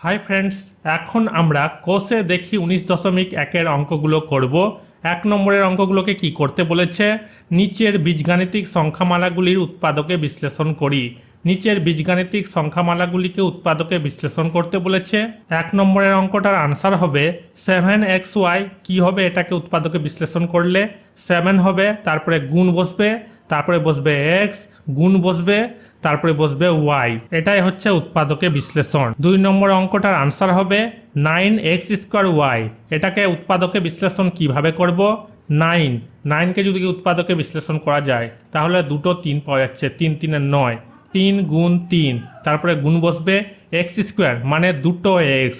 Hi friends, এখন আমরা কোষে দেখি 19.1-এর অঙ্কগুলো করব। 1 নম্বরের অঙ্কগুলোকে কি করতে বলেছে? নিচের বীজগাণিতিক সংখ্যামালাগুলির উৎপাদকে বিশ্লেষণ করি। নিচের বীজগাণিতিক সংখ্যামালাগুলিকে উৎপাদকে বিশ্লেষণ করতে বলেছে। 1 নম্বরের অঙ্কটার আনসার হবে 7xy। কি হবে এটাকে উৎপাদকে বিশ্লেষণ করলে? 7 হবে, তারপরে গুণ বসবে, তারপরে বসবে এক্স, গুণ বসবে, তারপরে বসবে ওয়াই। এটাই হচ্ছে উৎপাদকে বিশ্লেষণ। 2 নম্বর অঙ্কটার আনসার হবে 9x²y। এটাকে উৎপাদকে বিশ্লেষণ কিভাবে করব? 9কে যদি উৎপাদকে বিশ্লেষণ করা যায় তাহলে দুটো 3 পাওয়া যাচ্ছে, 3 3 9, 3 গুণ 3, তারপরে গুণ বসবে x² মানে দুটো x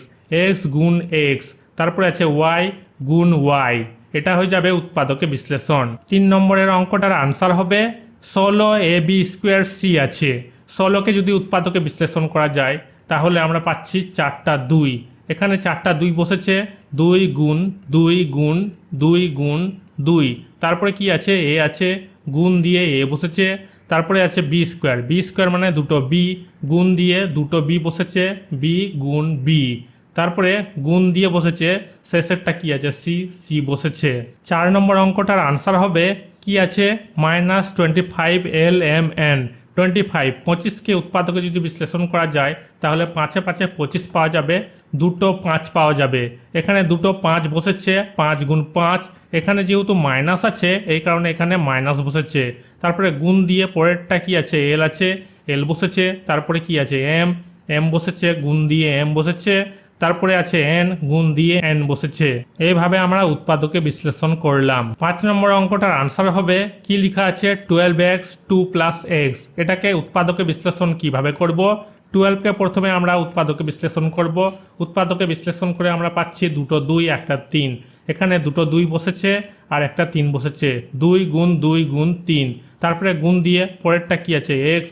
গুণ x, তারপরে আছে y গুণ y। এটা হয়ে যাবে উৎপাদকে বিশ্লেষণ। 3 নম্বরের অঙ্কটার আনসার হবে 16ab²c আছে। 16কে যদি উৎপাদকে বিশ্লেষণ করা যায় তাহলে আমরা পাচ্ছি 4টা 2। এখানে 4টা 2 বসেছে, 2 গুণ 2 গুণ 2 গুণ 2, তারপরে কি আছে এ আছে, গুণ দিয়ে এ বসেছে, তারপরে আছে b² মানে দুটো b, গুণ দিয়ে দুটো b বসেছে, b গুণ b, তারপরে গুণ দিয়ে বসেছে, শেষেরটা কি আছে c বসেছে। 4 নম্বর অঙ্কটার আনসার হবে কি আছে -25lmn। 25কে উৎপাদকে যদি বিশ্লেষণ করা যায় তাহলে 5 5 25 পাওয়া যাবে, দুটো 5 পাওয়া যাবে। এখানে দুটো 5 বসেছে, 5 গুণ 5, এখানে যেহেতু মাইনাস আছে এই কারণে এখানে মাইনাস বসেছে, তারপরে গুণ দিয়ে পরেরটা কি আছে এল আছে, এল বসেছে, তারপরে কি আছে এম বসেছে, গুণ দিয়ে এম বসেছে, তারপরে আছে এন, গুণ দিয়ে এন বসেছে। এইভাবে আমরা উৎপাদকে বিশ্লেষণ করলাম। 5 নম্বর অঙ্কটার আনসার হবে কি লেখা আছে 12x 2 + x। এটাকে উৎপাদকে বিশ্লেষণ কিভাবে করব? 12কে প্রথমে আমরা উৎপাদকে বিশ্লেষণ করব। উৎপাদকে বিশ্লেষণ করে আমরা পাচ্ছি দুটো 2 একটা 3। এখানে দুটো 2 বসেছে আর একটা 3 বসেছে, 2 গুণ 2 গুণ 3, তারপরে গুণ দিয়ে পরেরটা কি আছে x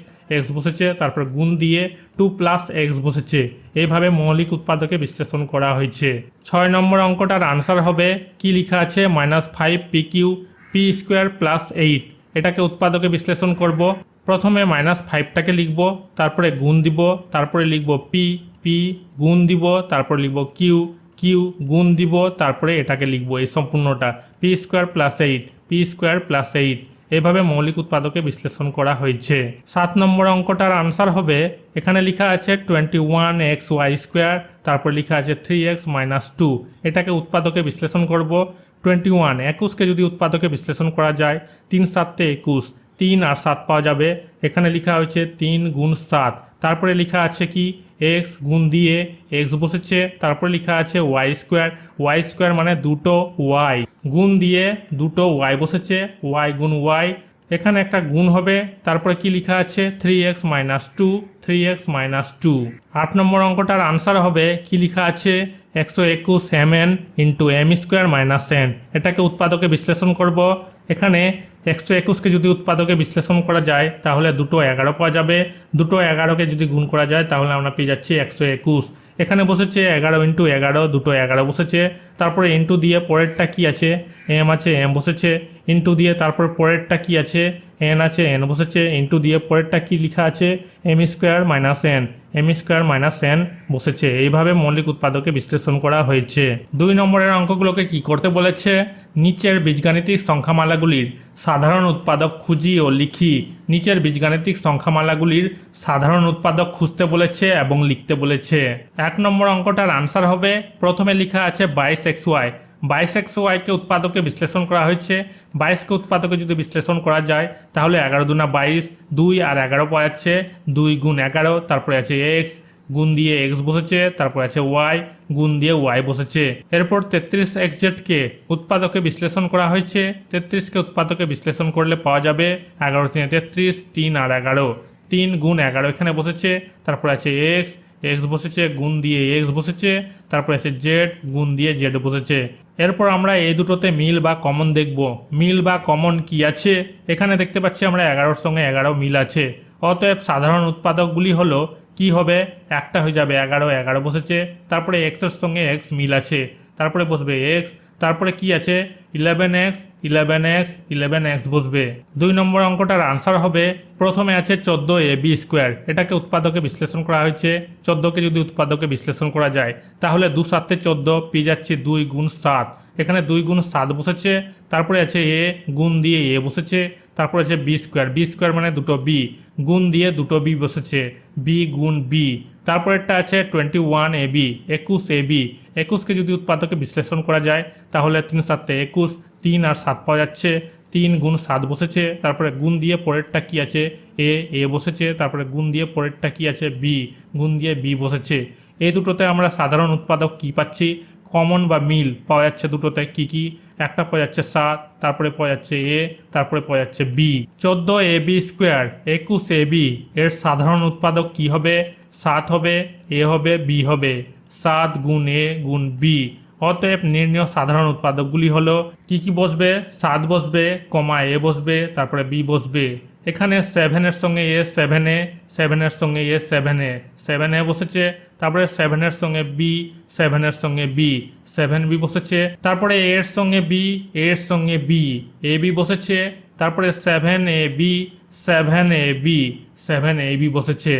বসেছে, তারপর গুণ দিয়ে 2 + x বসেছে। এইভাবে মৌলিক উৎপাদকে বিশ্লেষণ করা হয়েছে। 6 নম্বর অঙ্কটার আনসার হবে কি লেখা আছে -5pq p² + 8। এটাকে উৎপাদকে বিশ্লেষণ করব। প্রথমে -5টাকে লিখব, তারপরে গুণ দিব, তারপরে লিখব p গুণ দিব, তারপরে লিখব q গুণ দিব, তারপরে এটাকে লিখব এই সম্পূর্ণটা p² + 8 p² + 8। এভাবে মৌলিক উৎপাদকে বিশ্লেষণ করা হয়েছে। 7 নম্বর অঙ্কটার আনসার হবে এখানে লেখা আছে 21xy², তারপর লেখা আছে 3x - 2। এটাকে উৎপাদকে বিশ্লেষণ করব। 21কে যদি উৎপাদকে বিশ্লেষণ করা যায় 3 7 21, 3 আর 7 পাওয়া যাবে। এখানে লেখা হয়েছে 3 গুণ 7, তারপরে লেখা আছে কি x, গুণ দিয়ে x বসেছে, তারপরে লেখা আছে y² মানে দুটো y, গুণ দিয়ে দুটো y বসেছে, y গুণ y, এখানে একটা গুণ হবে, তারপরে কি লেখা আছে 3x - 2। 8 নম্বর অঙ্কটার আনসার হবে কি লেখা আছে 121 mn × m² - n। এটাকে উৎপাদকে বিশ্লেষণ করব। এখানে 121কে যদি উৎপাদকে বিশ্লেষণ করা যায় তাহলে দুটো 11 পাওয়া যাবে, দুটো 11কে যদি গুণ করা যায় তাহলে আমরা পেয়ে যাচ্ছি 121। এখানে বসেছে 11 × 11, দুটো 11 বসেছে, তারপরে ইন্টু দিয়ে পরেরটা কি আছে এম আছে, এম বসেছে, ইন্টু দিয়ে তারপর পরেরটা কি আছে এন আছে, এন বসেছে, ইন্টু দিয়ে পরেরটা কি লেখা আছে m² - n বসেছে। এইভাবে মৌলিক উৎপাদকে বিশ্লেষণ করা হয়েছে। 2 নম্বরের অঙ্কগুলোকে কি করতে বলেছে? নিচের বীজগাণিতিক সংখ্যামালাগুলির সাধারণ উৎপাদক খুঁজি ও লিখি। নিচের বীজগাণিতিক সংখ্যামালাগুলির সাধারণ উৎপাদক খুঁজতে বলেছে এবং লিখতে বলেছে। 1 নম্বর অঙ্কটার আনসার হবে প্রথমে লেখা আছে 22xy। 22xy-কে উৎপাদকে বিশ্লেষণ করা হয়েছে। 22কে উৎপাদকে যদি বিশ্লেষণ করা যায় তাহলে 11 দুনা 22, 2 আর 11 পাওয়া যাচ্ছে, 2 গুণ 11, তারপরে আছে x, গুণ দিয়ে x বসেছে, তারপরে আছে y, গুণ দিয়ে y বসেছে। এরপর 33xz-কে উৎপাদকে বিশ্লেষণ করা হয়েছে। 33কে উৎপাদকে বিশ্লেষণ করলে পাওয়া যাবে 11 × 3 = 33, 3 আর 11, 3 গুণ 11 এখানে বসেছে, তারপরে আছে x বসেছে, গুণ দিয়ে x বসেছে, তারপরে আছে z, গুণ দিয়ে z বসেছে। এরপর আমরা এই দুটোতে মিল বা কমন দেখব। মিল বা কমন কি আছে? এখানে দেখতে পাচ্ছি আমরা 11-র সঙ্গে 11 মিল আছে। অতএব সাধারণ উৎপাদকগুলি হলো কি হবে, একটা হয়ে যাবে 11 বসেছে, তারপরে x এর সঙ্গে x মিল আছে, তারপরে বসবে x, তারপরে কি আছে 11x 11x 11x বসবে। 2 নম্বর অঙ্কটার আনসার হবে প্রথমে আছে 14ab স্কোয়ার, এটাকে উৎপাদকে বিশ্লেষণ করা হয়েছে। 14কে যদি উৎপাদকে বিশ্লেষণ করা যায় তাহলে 2 7 14 পেয়ে যাচ্ছে 2 গুণ 7, এখানে 2 গুণ 7 বসেছে। তারপরে আছে এ গুণ দিয়ে এ বসেছে। তারপরে আছে বি স্কোয়ার মানে দুটো বি, গুণ দিয়ে দুটো বি বসেছে, বি গুণ বি। তারপরেরটা আছে 21ab 21ab, 21কে যদি উৎপাদকে বিশ্লেষণ করা যায় তাহলে 3 7 21, 3 আর 7 পাওয়া যাচ্ছে, 3 গুণ 7 বসেছে। তারপরে গুণ দিয়ে পরেরটা কি আছে এ বসেছে। তারপরে গুণ দিয়ে পরেরটা কি আছে বি, গুণ দিয়ে বি বসেছে। এই দুটোতে আমরা সাধারণ উৎপাদক কি পাচ্ছি, কমন বা মিল পাওয়া যাচ্ছে দুটোতে। কি একটা পাওয়া যাচ্ছে 7, তারপরে পাওয়া যাচ্ছে এ, তারপরে পাওয়া যাচ্ছে বি। 14ab স্কোয়ার 21ab এর সাধারণ উৎপাদক কি হবে, 7 হবে, এ হবে, বি হবে। 7 গুণ এ গুণ বি। অতএব নির্ণয় সাধারণ উৎপাদকগুলি হলো কি বসবে, 7 বসবে, কমা এ বসবে, তারপরে বি বসবে। এখানে 7 এর সঙ্গে এ 7a, 7 এর সঙ্গে এ 7a, 7a বসেছে। তারপরে 7 এর সঙ্গে বি, 7 এর সঙ্গে বি, 7b বসেছে। তারপরে এ এর সঙ্গে বি, এর সঙ্গে বি, এ বি বসেছে। তারপরে 7ab 7ab 7ab বসেছে।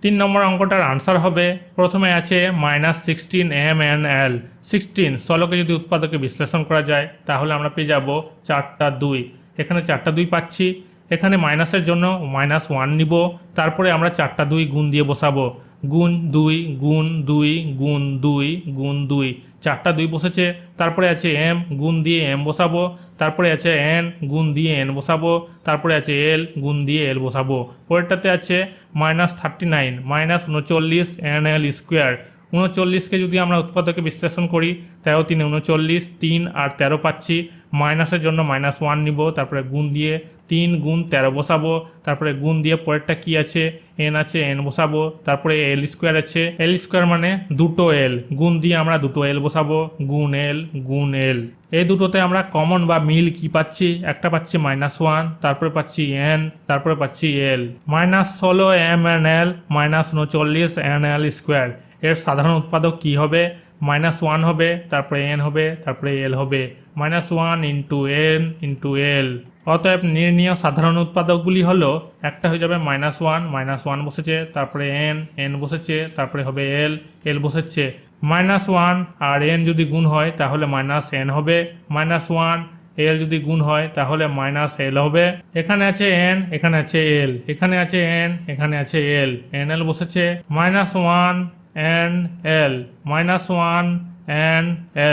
3 নম্বর অঙ্কটার আনসার হবে প্রথমে আছে -16 16, 16কে যদি উৎপাদকে বিশ্লেষণ করা যায় তাহলে আমরা পেয়ে যাব 4টা 2, এখানে 4টা 2 পাচ্ছি। এখানে মাইনাসের জন্য -1 নিব, তারপরে আমরা 4টা 2 গুণ দিয়ে বসাবো, গুণ 2 গুণ 2 গুণ 2 গুণ 2, 4টা 2 বসেছে। তারপরে আছে এম, গুণ দিয়ে এম বসাবো। তারপরে আছে এন, গুণ দিয়ে এন বসাবো। তারপরে আছে এল, গুণ দিয়ে এল বসাবো। পরেরটাতে আছে -39 -39 nl স্কোয়ার, 39কে যদি আমরা উৎপাদকে বিশ্লেষণ করি তাও 3 39, 3 আর 13 পাচ্ছি। মাইনাসের জন্য -1 নিব, তারপরে গুণ দিয়ে 3 গুণ 13 বসাবো। তারপরে গুণ দিয়ে পরেরটা কি আছে এন আছে, এন বসাবো। তারপরে এল স্কোয়ার আছে, এল স্কোয়ার মানে দুটো এল, গুণ দিয়ে আমরা দুটো এল বসাবো, গুণ এল গুণ এল। এই দুটোতে আমরা কমন বা মিল কি পাচ্ছি, একটা পাচ্ছি -1, তারপরে পাচ্ছি এন, তারপরে পাচ্ছি এল। -16 mnl -39 nl স্কোয়ার এর সাধারণ উৎপাদক কি হবে, -1 হবে, তারপরে এন হবে, তারপরে এল হবে। -1 ইন্টু এন ইন্টু এল। অতএব নির্ণীয় সাধারণ উৎপাদকগুলি হলো একটা হয়ে যাবে -1 বসেছে, তারপরে এন বসেছে, তারপরে হবে এল বসেছে। -1 আর এন যদি গুণ হয় তাহলে -n হবে, -1 এল যদি গুণ হয় তাহলে -l হবে। এখানে আছে এন, এখানে আছে এল, এখানে আছে এন, এখানে আছে এল, nl বসেছে। -1 n l -1 n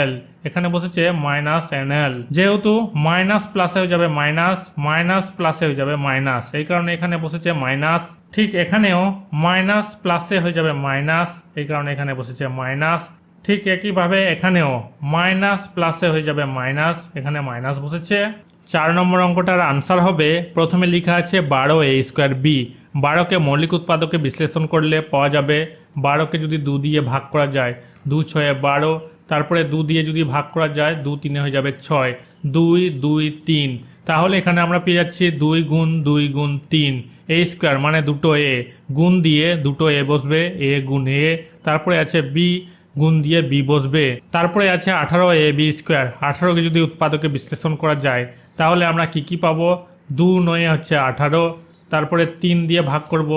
l এখানে বসেছে -nl। যেহেতু মাইনাস প্লাসে হয়ে যাবে মাইনাস, মাইনাস প্লাসে হয়ে যাবে মাইনাস, এই কারণে এখানে বসেছে মাইনাস। ঠিক এখানেও মাইনাস প্লাসে হয়ে যাবে মাইনাস, এই কারণে এখানে বসেছে মাইনাস। ঠিক একইভাবে এখানেও মাইনাস প্লাসে হয়ে যাবে মাইনাস, এখানে মাইনাস বসেছে। 4 নম্বর অঙ্কটার আনসার হবে প্রথমে লেখা আছে 12a স্কোয়ার বি। 12কে মৌলিক উৎপাদকে বিশ্লেষণ করলে পাওয়া যাবে 12কে যদি 2 দিয়ে ভাগ করা যায় 2 6 12, তারপরে 2 দিয়ে যদি ভাগ করা যায় 2 3 হয়ে যাবে 6, 2 2 3। তাহলে এখানে আমরা পেয়ে যাচ্ছি 2 গুণ 2 গুণ 3 এ স্কোয়ার মানে দুটো এ, গুণ দিয়ে দুটো এ বসবে, এ গুণ এ। তারপরে আছে বি, গুণ দিয়ে বি বসবে। তারপরে আছে 18ab স্কোয়ার। 18কে যদি উৎপাদকে বিশ্লেষণ করা যায় তাহলে আমরা কি পাবো, 2 9 হচ্ছে 18, তারপরে 3 দিয়ে ভাগ করব,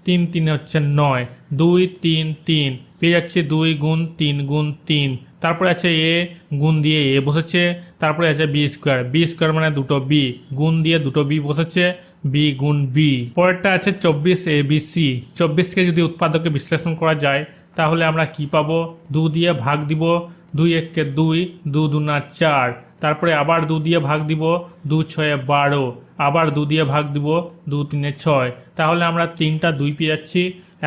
3 3 হচ্ছে 9, 2 3 3 পেয়ে যাচ্ছে 2 গুণ 3 গুণ 3। তারপরে আছে এ, গুণ দিয়ে এ বসেছে। তারপরে আছে বি স্কোয়ার মানে দুটো বি, গুণ দিয়ে দুটো বি বসেছে, বি গুণ বি। পরেরটা আছে 24abc। 24কে যদি উৎপাদকে বিশ্লেষণ করা যায় তাহলে আমরা কি পাবো, 2 দিয়ে ভাগ দিব, 2 1 কে 2, 2 2 4, তারপরে আবার 2 দিয়ে ভাগ দিব, 2 6 12, আবার 2 দিয়ে ভাগ দিব, 2 3 6। তাহলে আমরা 3টা 2 পেয়ে যাচ্ছি,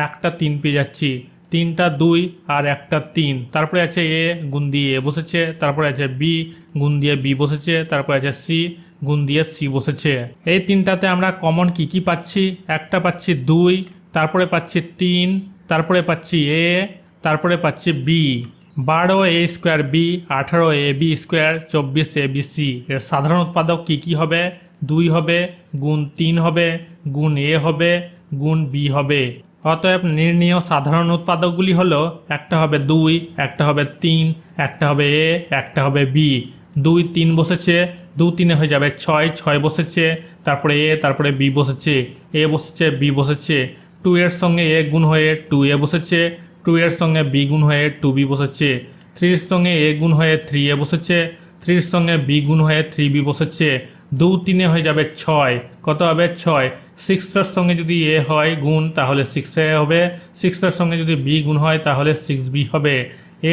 একটা 3 পেয়ে যাচ্ছি, 3টা 2 আর একটা 3। তারপরে আছে এ, গুণ দিয়ে এ বসেছে। তারপরে আছে বি, গুণ দিয়ে বি বসেছে। তারপরে আছে সি, গুণ দিয়ে সি বসেছে। এই 3টাতে আমরা কমন কি পাচ্ছি, একটা পাচ্ছি 2, তারপরে পাচ্ছি 3, তারপরে পাচ্ছি এ, তারপরে পাচ্ছি B. 12a square B, 18ab square, 24abc এর সাধারণ উৎপাদক কি হবে, 2 হবে, গুণ 3 হবে, গুণ এ হবে, গুণ বি হবে। অতএব নির্ণীয় সাধারণ উৎপাদকগুলি হলো একটা হবে 2, একটা হবে 3, একটা হবে এ, একটা হবে বি। 2 3 বসেছে, 2 3 হয়ে যাবে 6, 6 বসেছে, তারপরে এ, তারপরে বি বসেছে, এ বসেছে, বি বসেছে, 2 এর সঙ্গে এ গুণ হয়ে 2a বসেছে, 2 এর সঙ্গে বি গুণ হয়ে 2b বসেছে, 3 এর সঙ্গে এ গুণ হয়ে 3a বসেছে, 3 এর সঙ্গে বি গুণ হয়ে 3b বসেছে, 2 3 হয়ে যাবে 6, কত হবে 6, 6 এর সঙ্গে যদি এ হয় গুণ তাহলে 6a হবে, 6 এর সঙ্গে যদি বি গুণ হয় তাহলে 6b হবে,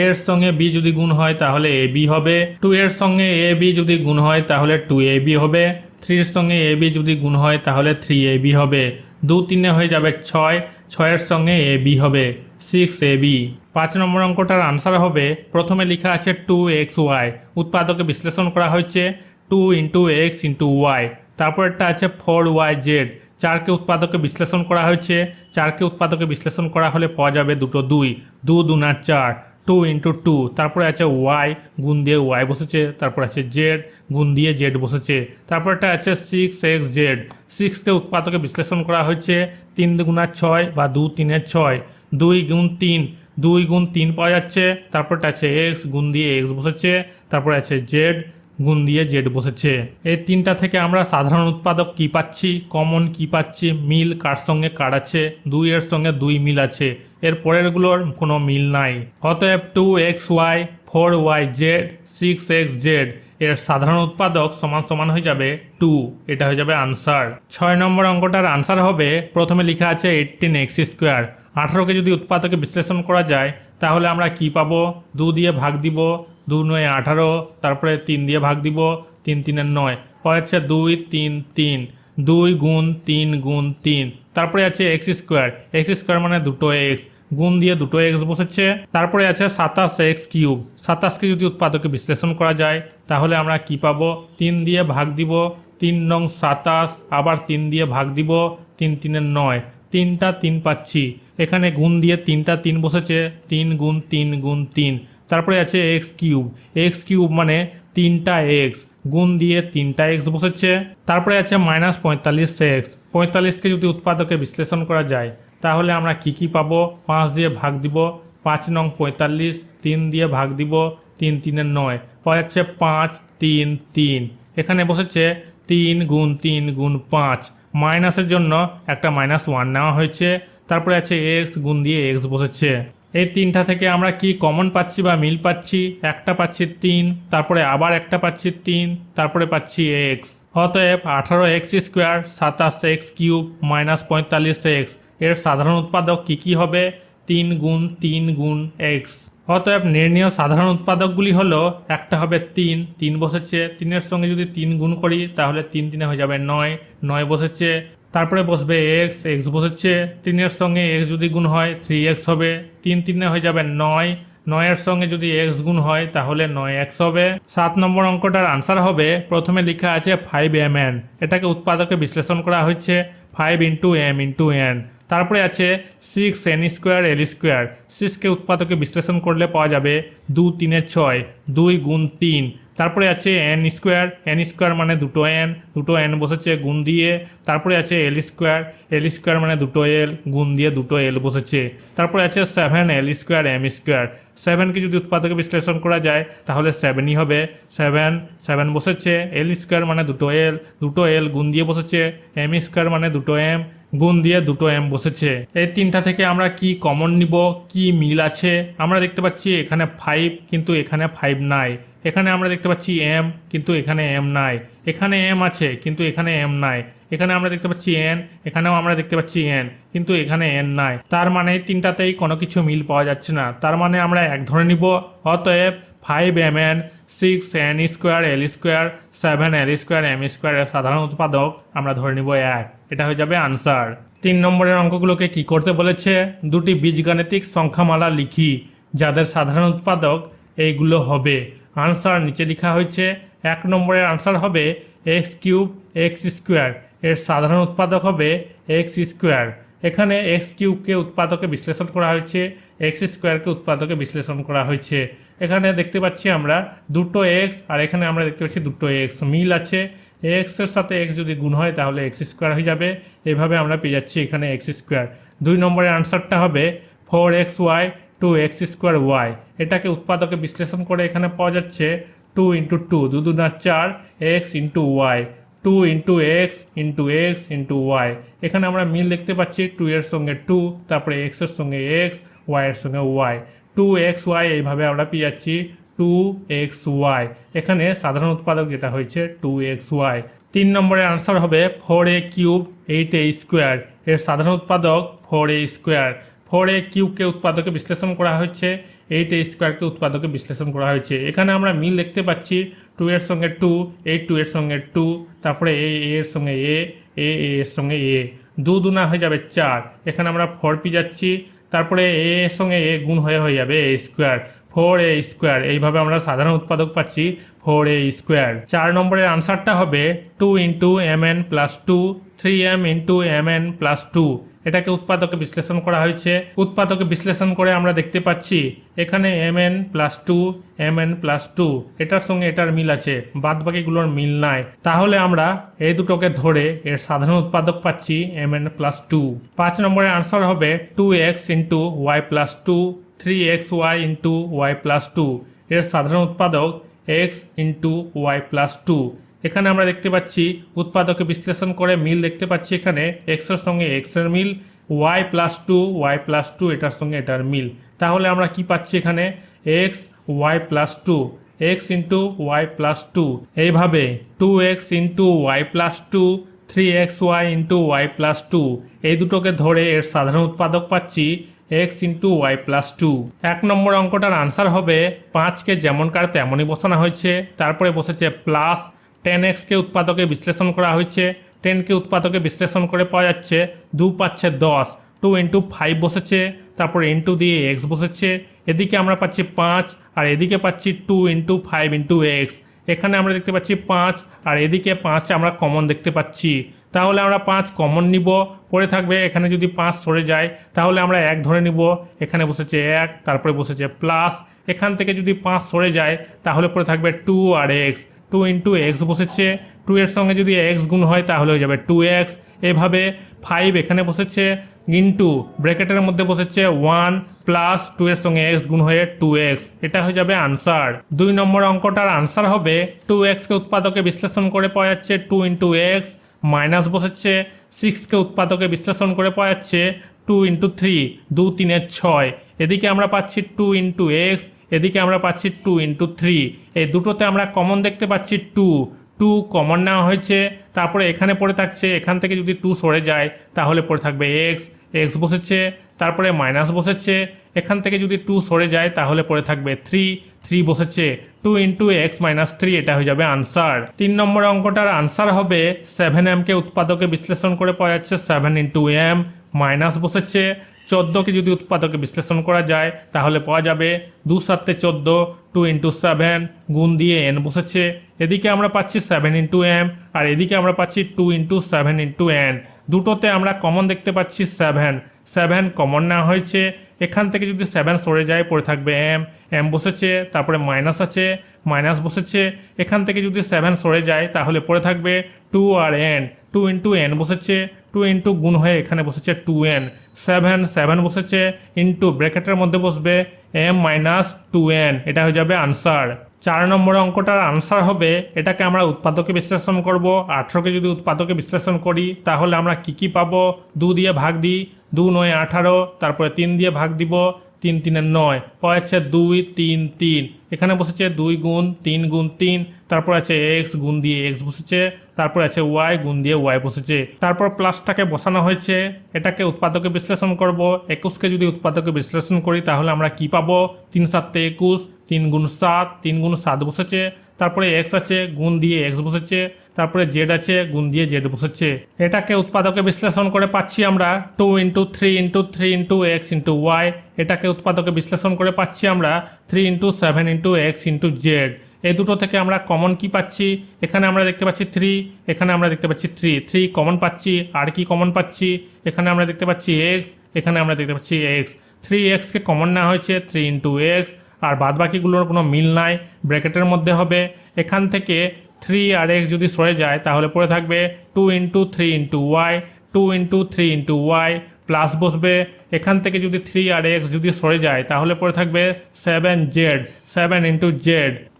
এর সঙ্গে বি যদি গুণ হয় তাহলে এ বি হবে, 2 এর সঙ্গে এ বি যদি গুণ হয় তাহলে 2ab হবে, 3 এর সঙ্গে এ বি যদি গুণ হয় তাহলে 3ab হবে, 2 3 হয়ে যাবে 6, 6 এর সঙ্গে এ বি হবে 6ab। 5 নম্বর অঙ্কটার আনসার হবে, প্রথমে লেখা আছে 2xy, উৎপাদকে বিশ্লেষণ করা হয়েছে 2 × x × y, তারপরটা আছে 4yz, 4কে উৎপাদকে বিশ্লেষণ করা হয়েছে, 4কে উৎপাদকে বিশ্লেষণ করা হলে পাওয়া যাবে দুটো 2, 2 2 4, 2 × 2, তারপরে আছে y, গুণ দিয়ে y বসেছে, তারপর আছে z, গুণ দিয়ে z বসেছে, তারপরটা আছে 6xz, 6কে উৎপাদকে বিশ্লেষণ করা হয়েছে 3 × 6 বা 2 3 6, 2 × 3, 2 × 3 পাওয়া যাচ্ছে, তারপরটা আছে x, গুণ দিয়ে x বসেছে, তারপরে আছে z, গুণ দিয়ে z বসেছে। এই তিনটা থেকে আমরা সাধারণ উৎপাদক কি পাচ্ছি, কমন কি পাচ্ছি, মিল কার সঙ্গে কার আছে, 2 এর সঙ্গে 2 মিল আছে, এর পরেরগুলোর কোনো মিল নাই। অতএব 2xy, 4yz, 6xz এর সাধারণ উৎপাদক সমান সমান হয়ে যাবে 2, এটা হয়ে যাবে আনসার। 6 নম্বর অঙ্কটার আনসার হবে, প্রথমে লেখা আছে 18x², 18কে যদি উৎপাদকে বিশ্লেষণ করা যায় তাহলে আমরা কি পাবো, 2 দিয়ে ভাগ দিব, 2 9 18, তারপরে 3 দিয়ে ভাগ দিব, 3 3 9, পরে আছে 2 3 3, 2 গুণ 3 গুণ 3, তারপরে আছে x² মানে দুটো x, গুণ দিয়ে দুটো x বসেছে, তারপরে আছে 27x³, 27কে যদি উৎপাদকে বিশ্লেষণ করা যায় তাহলে আমরা কি পাবো, 3 দিয়ে ভাগ দিব, 3 নং 27, আবার 3 দিয়ে ভাগ দিব, 3 3 9, 3টা 3 পাচ্ছি, এখানে গুণ দিয়ে 3টা 3 বসেছে, 3 গুণ 3 গুণ 3, তারপরে আছে x³ মানে 3টা x, গুণ দিয়ে 3টা x বসেছে, তারপরে আছে -45x, 45কে যদি উৎপাদকে বিশ্লেষণ করা যায় তাহলে আমরা কি পাবো, 5 দিয়ে ভাগ দিব, 5 নং 45, 3 দিয়ে ভাগ দিব, 3 3 9, পরে আছে 5 3 3, এখানে বসেছে 3 গুণ 3 গুণ 5, মাইনাসের জন্য একটা -1 নেওয়া হয়েছে, তারপরে আছে x, গুণ দিয়ে x বসেছে। এই তিনটা থেকে আমরা কি কমন পাচ্ছি বা মিল পাচ্ছি, একটা পাচ্ছি 3, তারপরে আবার একটা পাচ্ছি 3, তারপরে পাচ্ছি x। অতএব 18x², 27x³ -45x এর সাধারণ উৎপাদক কি হবে, 3 গুণ 3 গুণ x। অতএব নির্ণীয় সাধারণ উৎপাদকগুলি হলো, একটা হবে 3, 3 বসেছে, 3 এর সঙ্গে যদি 3 গুণ করি তাহলে 3 3 হয়ে যাবে 9, 9 বসেছে, তারপরে বসবে x, x বসেছে, 3 এর সঙ্গে x যদি গুণ হয় 3x হবে, 3 3 হয়ে যাবে 9, 9 এর সঙ্গে যদি x গুণ হয় তাহলে 9x হবে। 7 নম্বর অঙ্কটার আনসার হবে, প্রথমে লেখা আছে 5mn, এটাকে উৎপাদকে বিশ্লেষণ করা হয়েছে 5 × m × n, তারপরে আছে 6n² l², 6কে উৎপাদকে বিশ্লেষণ করলে পাওয়া যাবে 2 3 6, 2 গুণ 3, তারপরে আছে n² মানে দুটো n বসেছে, গুণ দিয়ে, তারপরে আছে l² মানে দুটো l, গুণ দিয়ে দুটো l বসেছে, তারপরে আছে 7l² m², 7কে যদি উৎপাদকে বিশ্লেষণ করা যায় তাহলে 7ই হবে, 7 বসেছে, l² মানে দুটো l গুণ দিয়ে বসেছে, m² মানে দুটো m, গুণ দিয়ে দুটো m বসেছে। এই তিনটা থেকে আমরা কি কমন নিব, কি মিল আছে, আমরা দেখতে পাচ্ছি এখানে 5 কিন্তু এখানে 5 নাই, এখানে আমরা দেখতে পাচ্ছি m কিন্তু এখানে m নাই, এখানে m আছে কিন্তু এখানে m নাই, এখানে আমরা দেখতে পাচ্ছি n, এখানেও আমরা দেখতে পাচ্ছি n কিন্তু এখানে n নাই, তার মানে তিনটাতেই কোনো কিছু মিল পাওয়া যাচ্ছে না, তার মানে আমরা এক ধরে নিব। অতএব 5mn, 6n² l², 7l² m² এর সাধারণ উৎপাদক আমরা ধরে নিব 1, এটা হয়ে যাবে আনসার। 3 নম্বরের অঙ্কগুলোকে কি করতে বলেছে, দুটি বীজগাণিতিক সংখ্যামালা লিখি যাদের সাধারণ উৎপাদক এইগুলো হবে। আনসার নিচে লেখা হয়েছে, 1 নম্বরের আনসার হবে x³ x², এর সাধারণ উৎপাদক হবে x², এখানে x³ উৎপাদকে বিশ্লেষণ করা হয়েছে, x² উৎপাদকে বিশ্লেষণ করা হয়েছে, এখানে দেখতে পাচ্ছি আমরা দুটো x আর এখানে আমরা দেখতে পাচ্ছি দুটো x, মিল আছে, x এর সাথে x যদি গুণ হয় তাহলে x² হয়ে যাবে, এইভাবে আমরা পেয়ে যাচ্ছি এখানে x²। 2 নম্বরের আনসারটা হবে 4xy 2x² y, এটাকে উৎপাদকে বিশ্লেষণ করে এখানে পাওয়া যাচ্ছে টু ইন্টু টু, দু দুনা 4, x into y, two into x into x into y. এখানে আমরা মিল দেখতে পাচ্ছি, টু এর সঙ্গে টু, তারপরে এক্স এর সঙ্গে এক্স, ওয়াই এর সঙ্গে ওয়াই, টু এক্স ওয়াই, এইভাবে আমরা পেয়ে যাচ্ছি টু এক্স ওয়াই। এখানে সাধারণ উৎপাদক যেটা হয়েছে টু এক্স ওয়াই। 3 নম্বরের আনসার হবে 4a কিউব 8a স্কোয়ার। এর সাধারণ উৎপাদক 4a স্কোয়ার। 4a কিউবকে উৎপাদকে বিশ্লেষণ করা হয়েছে, 8a স্কোয়ারকে উৎপাদকে বিশ্লেষণ করা হয়েছে। এখানে আমরা মিল দেখতে পাচ্ছি, 2 এর সঙ্গে 2, 2 এর সঙ্গে 2, তারপরে এর সঙ্গে এর সঙ্গে দু দুনা হয়ে যাবে 4, এখানে আমরা 4 পেয়ে যাচ্ছি, তারপরে এর সঙ্গে গুণ হয়ে যাবে এ স্কোয়ার, 4a স্কোয়ার। এইভাবে আমরা সাধারণ উৎপাদক পাচ্ছি 4a স্কোয়ার। 4 নম্বরের আনসারটা হবে 2 into mn plus 2, 3m into mn plus 2। এটাকে উৎপাদকে বিশ্লেষণ করা হয়েছে। উৎপাদকে বিশ্লেষণ করে আমরা দেখতে পাচ্ছি এখানে mn প্লাস 2, mn প্লাস 2, এটার সঙ্গে এটার মিল আছে, বাদ বাকিগুলোর মিল নাই। তাহলে আমরা এই দুটোকে ধরে এর সাধারণ উৎপাদক পাচ্ছি mn প্লাস 2। 5 নম্বরের আনসার হবে 2x into y plus 2, 3xy into y plus 2। এর সাধারণ উৎপাদক x ইন্টু ওয়াই প্লাস 2। এখানে আমরা দেখতে পাচ্ছি উৎপাদকে বিশ্লেষণ করে মিল দেখতে পাচ্ছি, এখানে x এর সঙ্গে x এর মিল, y প্লাস 2, y প্লাস 2, এটার সঙ্গে এটার মিল। তাহলে আমরা কি পাচ্ছি এখানে x y plus 2, x into y plus 2। এইভাবে 2x into y plus 2, 3xy into y plus 2, এই দুটোকে ধরে এর সাধারণ উৎপাদক পাচ্ছি x ইন্টু ওয়াই প্লাস 2। 1 নম্বর অঙ্কটার আনসার হবে 5কে যেমনকার তেমনই বসানো হয়েছে, তারপরে বসেছে প্লাস 10x কে উৎপাদকে বিশ্লেষণ করা হয়েছে, 10 কে উৎপাদকে বিশ্লেষণ করে পাওয়া যাচ্ছে 2 পাচ্ছে 10, 2 ইন্টু 5 বসেছে, তারপরে ইন্টু দিয়ে x বসেছে, এদিকে আমরা পাচ্ছি 5 আর এদিকে পাচ্ছি 2 ইন্টু 5 ইন্টু x। এখানে আমরা দেখতে পাচ্ছি 5 আর এদিকে 5 আমরা কমন দেখতে পাচ্ছি, তাহলে আমরা 5 কমন নিব, পড়ে থাকবে এখানে যদি 5 সরে যায় তাহলে আমরা 1 ধরে নিব, এখানে বসেছে 1, তারপরে বসেছে প্লাস, এখান থেকে যদি 5 সরে যায় তাহলে পড়ে থাকবে 2 আর x, 2 ইন্টু এক্স বসেছে, 2 এর সঙ্গে যদি এক্স গুণ হয় তাহলে হয়ে যাবে 2x। এভাবে 5 এখানে বসেছে, ইন্টু ব্র্যাকেটের মধ্যে বসেছে 1 প্লাস 2 এর সঙ্গে এক্স গুণ হয়ে 2x। এটা হয়ে যাবে আনসার। 2 নম্বর অঙ্কটার আনসার হবে 2x কে উৎপাদকে বিশ্লেষণ করে পাওয়া যাচ্ছে 2 ইন্টু এক্স, মাইনাস বসেছে 6 কে উৎপাদকে বিশ্লেষণ করে পাওয়া যাচ্ছে 2 ইন্টু 3, 2 3 6, এদিকে আমরা পাচ্ছি 2 ইন্টু এক্স, এদিকে আমরা পাচ্ছি 2 ইন্টু 3। এই দুটোতে আমরা কমন দেখতে পাচ্ছি 2 কমন নেওয়া হয়েছে, তারপরে এখানে পড়ে থাকছে, এখান থেকে যদি 2 সরে যায় তাহলে পড়ে থাকবে এক্স বসেছে, তারপরে মাইনাস বসেছে, এখান থেকে যদি 2 সরে যায় তাহলে পড়ে থাকবে 3 বসেছে, 2 ইন্টু এক্স মাইনাস 3, এটা হয়ে যাবে আনসার। 3 নম্বর অঙ্কটার আনসার হবে 7m কে উৎপাদকে বিশ্লেষণ করে পাওয়া যাচ্ছে 7 ইন্টু m, মাইনাস বসেছে 14 কে যদি উৎপাদকে বিশ্লেষণ করা যায় তাহলে পাওয়া যাবে 2 7 14, 2 ইন্টু 7, গুণ দিয়ে n বসেছে, এদিকে আমরা পাচ্ছি 7 ইন্টু m আর এদিকে আমরা পাচ্ছি 2 ইন্টু 7 ইন্টু n। দুটোতে আমরা কমন দেখতে পাচ্ছি 7 কমন নেওয়া হয়েছে, এখান থেকে যদি 7 সরে যায় পড়ে থাকবে m বসেছে, তারপরে মাইনাস আছে, মাইনাস বসেছে, এখান থেকে যদি 7 সরে যায় তাহলে পড়ে থাকবে 2 আর n, 2 ইন্টু n বসেছে, 2 ইন্টু গুণ হয়ে এখানে বসেছে 2n, 7 বসেছে, ইন্টু ব্র্যাকেটের মধ্যে বসবে m মাইনাস 2n, এটা হয়ে যাবে আনসার। 4 নম্বর অঙ্কটার আনসার হবে, এটাকে আমরা উৎপাদকে বিশ্লেষণ করব, 18কে যদি উৎপাদকে বিশ্লেষণ করি তাহলে আমরা কি পাবো, 2 দিয়ে ভাগ দিই, 2 9 18, তারপরে 3 দিয়ে ভাগ দিব, 3 3 9, পাওয়া যাচ্ছে 2 3 3, এখানে বসেছে 2 গুণ 3, তারপর আছে x গুণ দিয়ে x বসেছে, তারপর আছে y গুণ দিয়ে y বসেছে, তারপর প্লাসটাকে বসানো হয়েছে। এটাকে উৎপাদকে বিশ্লেষণ করব, 21কে যদি উৎপাদকে বিশ্লেষণ করি তাহলে আমরা কি পাবো, 3 7 21, 3 গুণ 7, 3 গুণ 7 বসেছে, তারপরে x আছে গুণ দিয়ে x বসেছে, তারপরে z আছে গুণ দিয়ে z বসেছে। এটাকে উৎপাদকে বিশ্লেষণ করে পাচ্ছি আমরা 2 into 3 into 3 into x into y। এটাকে উৎপাদকে বিশ্লেষণ করে পাচ্ছি আমরা 3 into 7 into x into z। এই দুটো থেকে আমরা কমন কি পাচ্ছি, এখানে আমরা দেখতে পাচ্ছি 3, এখানে আমরা দেখতে পাচ্ছি 3 কমন পাচ্ছি, আর কি কমন পাচ্ছি, এখানে আমরা দেখতে পাচ্ছি x, এখানে আমরা দেখতে পাচ্ছি x, 3x কে কমন নেওয়া হয়েছে 3 ইন্টু x, আর বাদ বাকিগুলোর কোনো মিল নাই, ব্র্যাকেটের মধ্যে হবে, এখান থেকে 3 আর x যদি সরে যায় তাহলে পড়ে থাকবে 2 into 3 into y, 2 into 3 into y, plus বসবে, এখান থেকে যদি 3 আর x যদি সরে যায় তাহলে পড়ে থাকবে 7z, 7 ইন্টু z,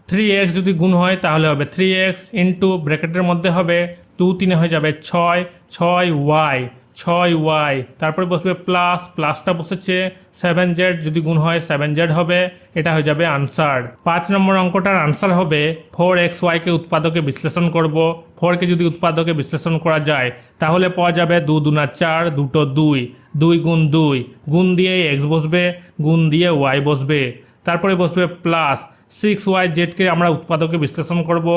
3x যদি গুণ হয় তাহলে হবে 3x ইন্টু ব্র্যাকেটের মধ্যে হবে 2 3 হয়ে যাবে 6y 6y, তারপরে বসবে প্লাস, প্লাসটা বসেছে 7z যদি গুণ হয় 7z হবে, এটা হয়ে যাবে আনসার। 5 নম্বর অঙ্কটার আনসার হবে 4xy কে উৎপাদকে বিশ্লেষণ করব। 4 কে যদি উৎপাদকে বিশ্লেষণ করা যায় তাহলে পাওয়া যাবে 2 2 4, দুটো 2, 2 গুণ 2, গুণ দিয়ে x বসবে, গুণ দিয়ে y বসবে, তারপরে বসবে প্লাস 6yz কে আমরা উৎপাদকে বিশ্লেষণ করব।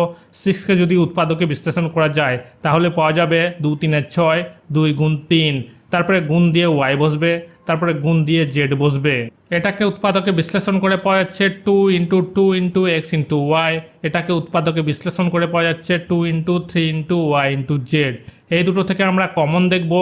6 কে যদি উৎপাদকে বিশ্লেষণ করা যায় তাহলে পাওয়া যাবে 2 3 6, 2 গুণ 3, তারপরে গুণ দিয়ে y বসবে, তারপরে গুণ দিয়ে z বসবে। এটাকে উৎপাদকে বিশ্লেষণ করে পাওয়া যাচ্ছে 2 into 2 into x into y। এটাকে উৎপাদকে বিশ্লেষণ করে পাওয়া যাচ্ছে 2 into 3 into y into z। এই দুটো থেকে আমরা কমন দেখব।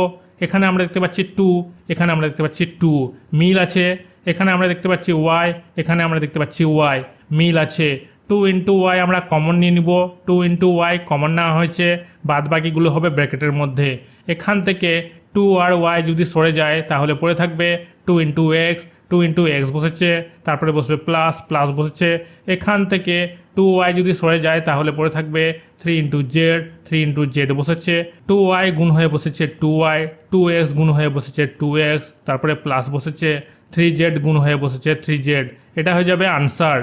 এখানে আমরা দেখতে পাচ্ছি 2, এখানে আমরা দেখতে পাচ্ছি 2, মিল আছে। এখানে আমরা দেখতে পাচ্ছি y, এখানে আমরা দেখতে পাচ্ছি y, মিল আছে। 2 ইন্টু ওয়াই আমরা কমন নিয়ে নিব। 2 ইন্টু ওয়াই কমন নেওয়া হয়েছে, বাদ বাকিগুলো হবে ব্র্যাকেটের মধ্যে। এখান থেকে 2 আর y যদি সরে যায় তাহলে পড়ে থাকবে 2 ইন্টু এক্স। 2 ইন্টু এক্স বসেছে, তারপরে বসবে প্লাস, প্লাস বসেছে। এখান থেকে 2y যদি সরে যায় তাহলে পড়ে থাকবে 3 ইন্টু জেড। 3 ইন্টু জেড বসেছে, 2y গুণ হয়ে বসেছে 2y, 2x গুণ হয়ে বসেছে 2x, তারপরে প্লাস বসেছে 3z গুণ হয়ে বসেছে 3z। এটা হয়ে যাবে আনসার।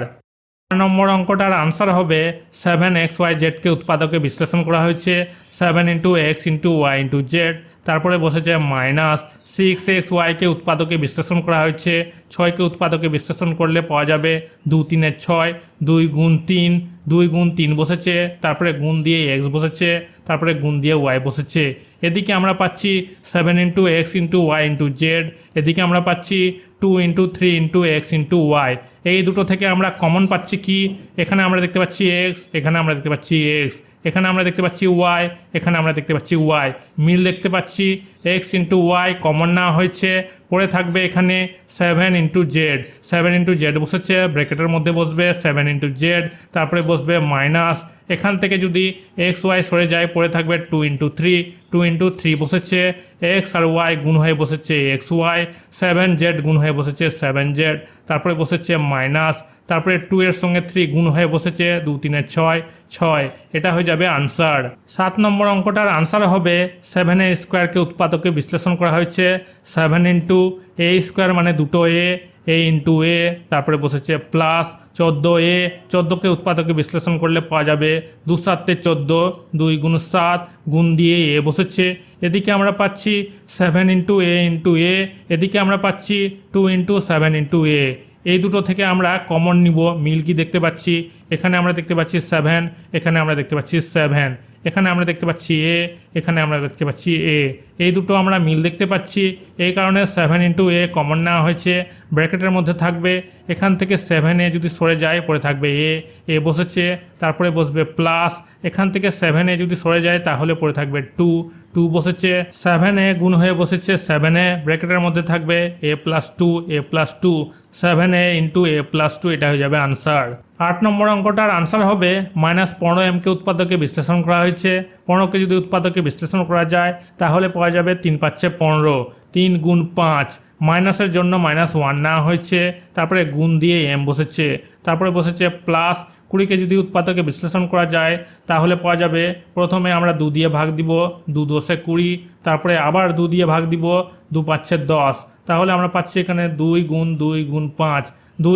4 নম্বর অঙ্কটার আনসার হবে 7xyz কে উৎপাদকে বিশ্লেষণ করা হয়েছে। 7 into x into y into z, তারপরে বসেছে মাইনাস 6xy কে উৎপাদকে বিশ্লেষণ করা হয়েছে। 6 কে উৎপাদকে বিশ্লেষণ করলে পাওয়া যাবে 2 3 6, 2 গুণ 3, 2 গুণ 3 বসেছে, তারপরে গুণ দিয়ে এক্স বসেছে, তারপরে গুণ দিয়ে ওয়াই বসেছে। এদিকে আমরা পাচ্ছি 7 into x into y into z, এদিকে আমরা পাচ্ছি 2 into 3 into x into y. এই দুটো থেকে আমরা কমন পাচ্ছি কি, এখানে আমরা দেখতে পাচ্ছি এক্স, এখানে আমরা দেখতে পাচ্ছি এক্স, এখানে আমরা দেখতে পাচ্ছি ওয়াই, এখানে আমরা দেখতে পাচ্ছি ওয়াই, মিল দেখতে পাচ্ছি। এক্স ইন্টু ওয়াই কমন নেওয়া হয়েছে, পড়ে থাকবে এখানে 7 ইন্টু জেড। 7 ইন্টু জেড বসেছে, ব্র্যাকেটের মধ্যে বসবে 7 ইন্টু জেড, তারপরে বসবে মাইনাস। এখান থেকে যদি এক্স ওয়াই সরে যায় পড়ে থাকবে 2 ইন্টু 3। 2 ইন্টু 3 বসেছে, এক্স আর ওয়াই গুণ হয়ে বসেছে এক্স ওয়াই, 7z গুণ হয়ে বসেছে 7z, তারপরে বসেছে মাইনাস, তারপরে 2 এর সঙ্গে 3 গুণ হয়ে বসেছে 2 3 6, 6। এটা হয়ে যাবে আনসার। 7 নম্বর অঙ্কটার আনসার হবে 7a স্কোয়ারকে উৎপাদকে বিশ্লেষণ করা হয়েছে। 7 ইন্টু এ স্কোয়ার মানে দুটো এ ইন্টু এ, তারপরে বসেছে প্লাস 14a। 14কে উৎপাদকে বিশ্লেষণ করলে পাওয়া যাবে 2 7 14, 2 গুণ 7, গুণ দিয়ে এ বসেছে। এদিকে আমরা পাচ্ছি 7 ইন্টু এ, এদিকে আমরা পাচ্ছি 2 ইন্টু 7 ইন্টু এ। এই দুটো থেকে আমরা কমন নিব, মিল কি দেখতে পাচ্ছি। এখানে আমরা দেখতে পাচ্ছি 7, এখানে আমরা দেখতে পাচ্ছি 7, এখানে আমরা দেখতে পাচ্ছি এ, এখানে আমরা দেখতে পাচ্ছি এ। এই দুটো আমরা মিল দেখতে পাচ্ছি, এই কারণে 7 ইন্টু এ কমন নেওয়া হয়েছে, ব্র্যাকেটের মধ্যে থাকবে। এখান থেকে 7a যদি সরে যায় পড়ে থাকবে এ বসেছে, তারপরে বসবে প্লাস। এখান থেকে 7a যদি সরে যায় তাহলে পড়ে থাকবে 2 বসেছে। 7a গুণ হয়ে বসেছে 7a, ব্র্যাকেটের মধ্যে থাকবে a plus 2, 7a into a plus 2। এটা হয়ে যাবে আনসার। 8 নম্বর অঙ্কটার আনসার হবে -15m কে উৎপাদকে বিশ্লেষণ করা হয়েছে। 15কে যদি উৎপাদকে বিশ্লেষণ করা যায় তাহলে পাওয়া যাবে 3 5 15, 3 গুণ 5, মাইনাসের জন্য -1 নেওয়া হয়েছে, তারপরে গুণ দিয়ে m বসেছে, তারপরে বসেছে প্লাস। 20কে যদি উৎপাদকে বিশ্লেষণ করা যায় তাহলে পাওয়া যাবে, প্রথমে আমরা 2 দিয়ে ভাগ দিব, 2 দশে 20, তারপরে আবার 2 দিয়ে ভাগ দিব, 2 5 10, তাহলে আমরা পাচ্ছি এখানে 2 গুণ 5, 2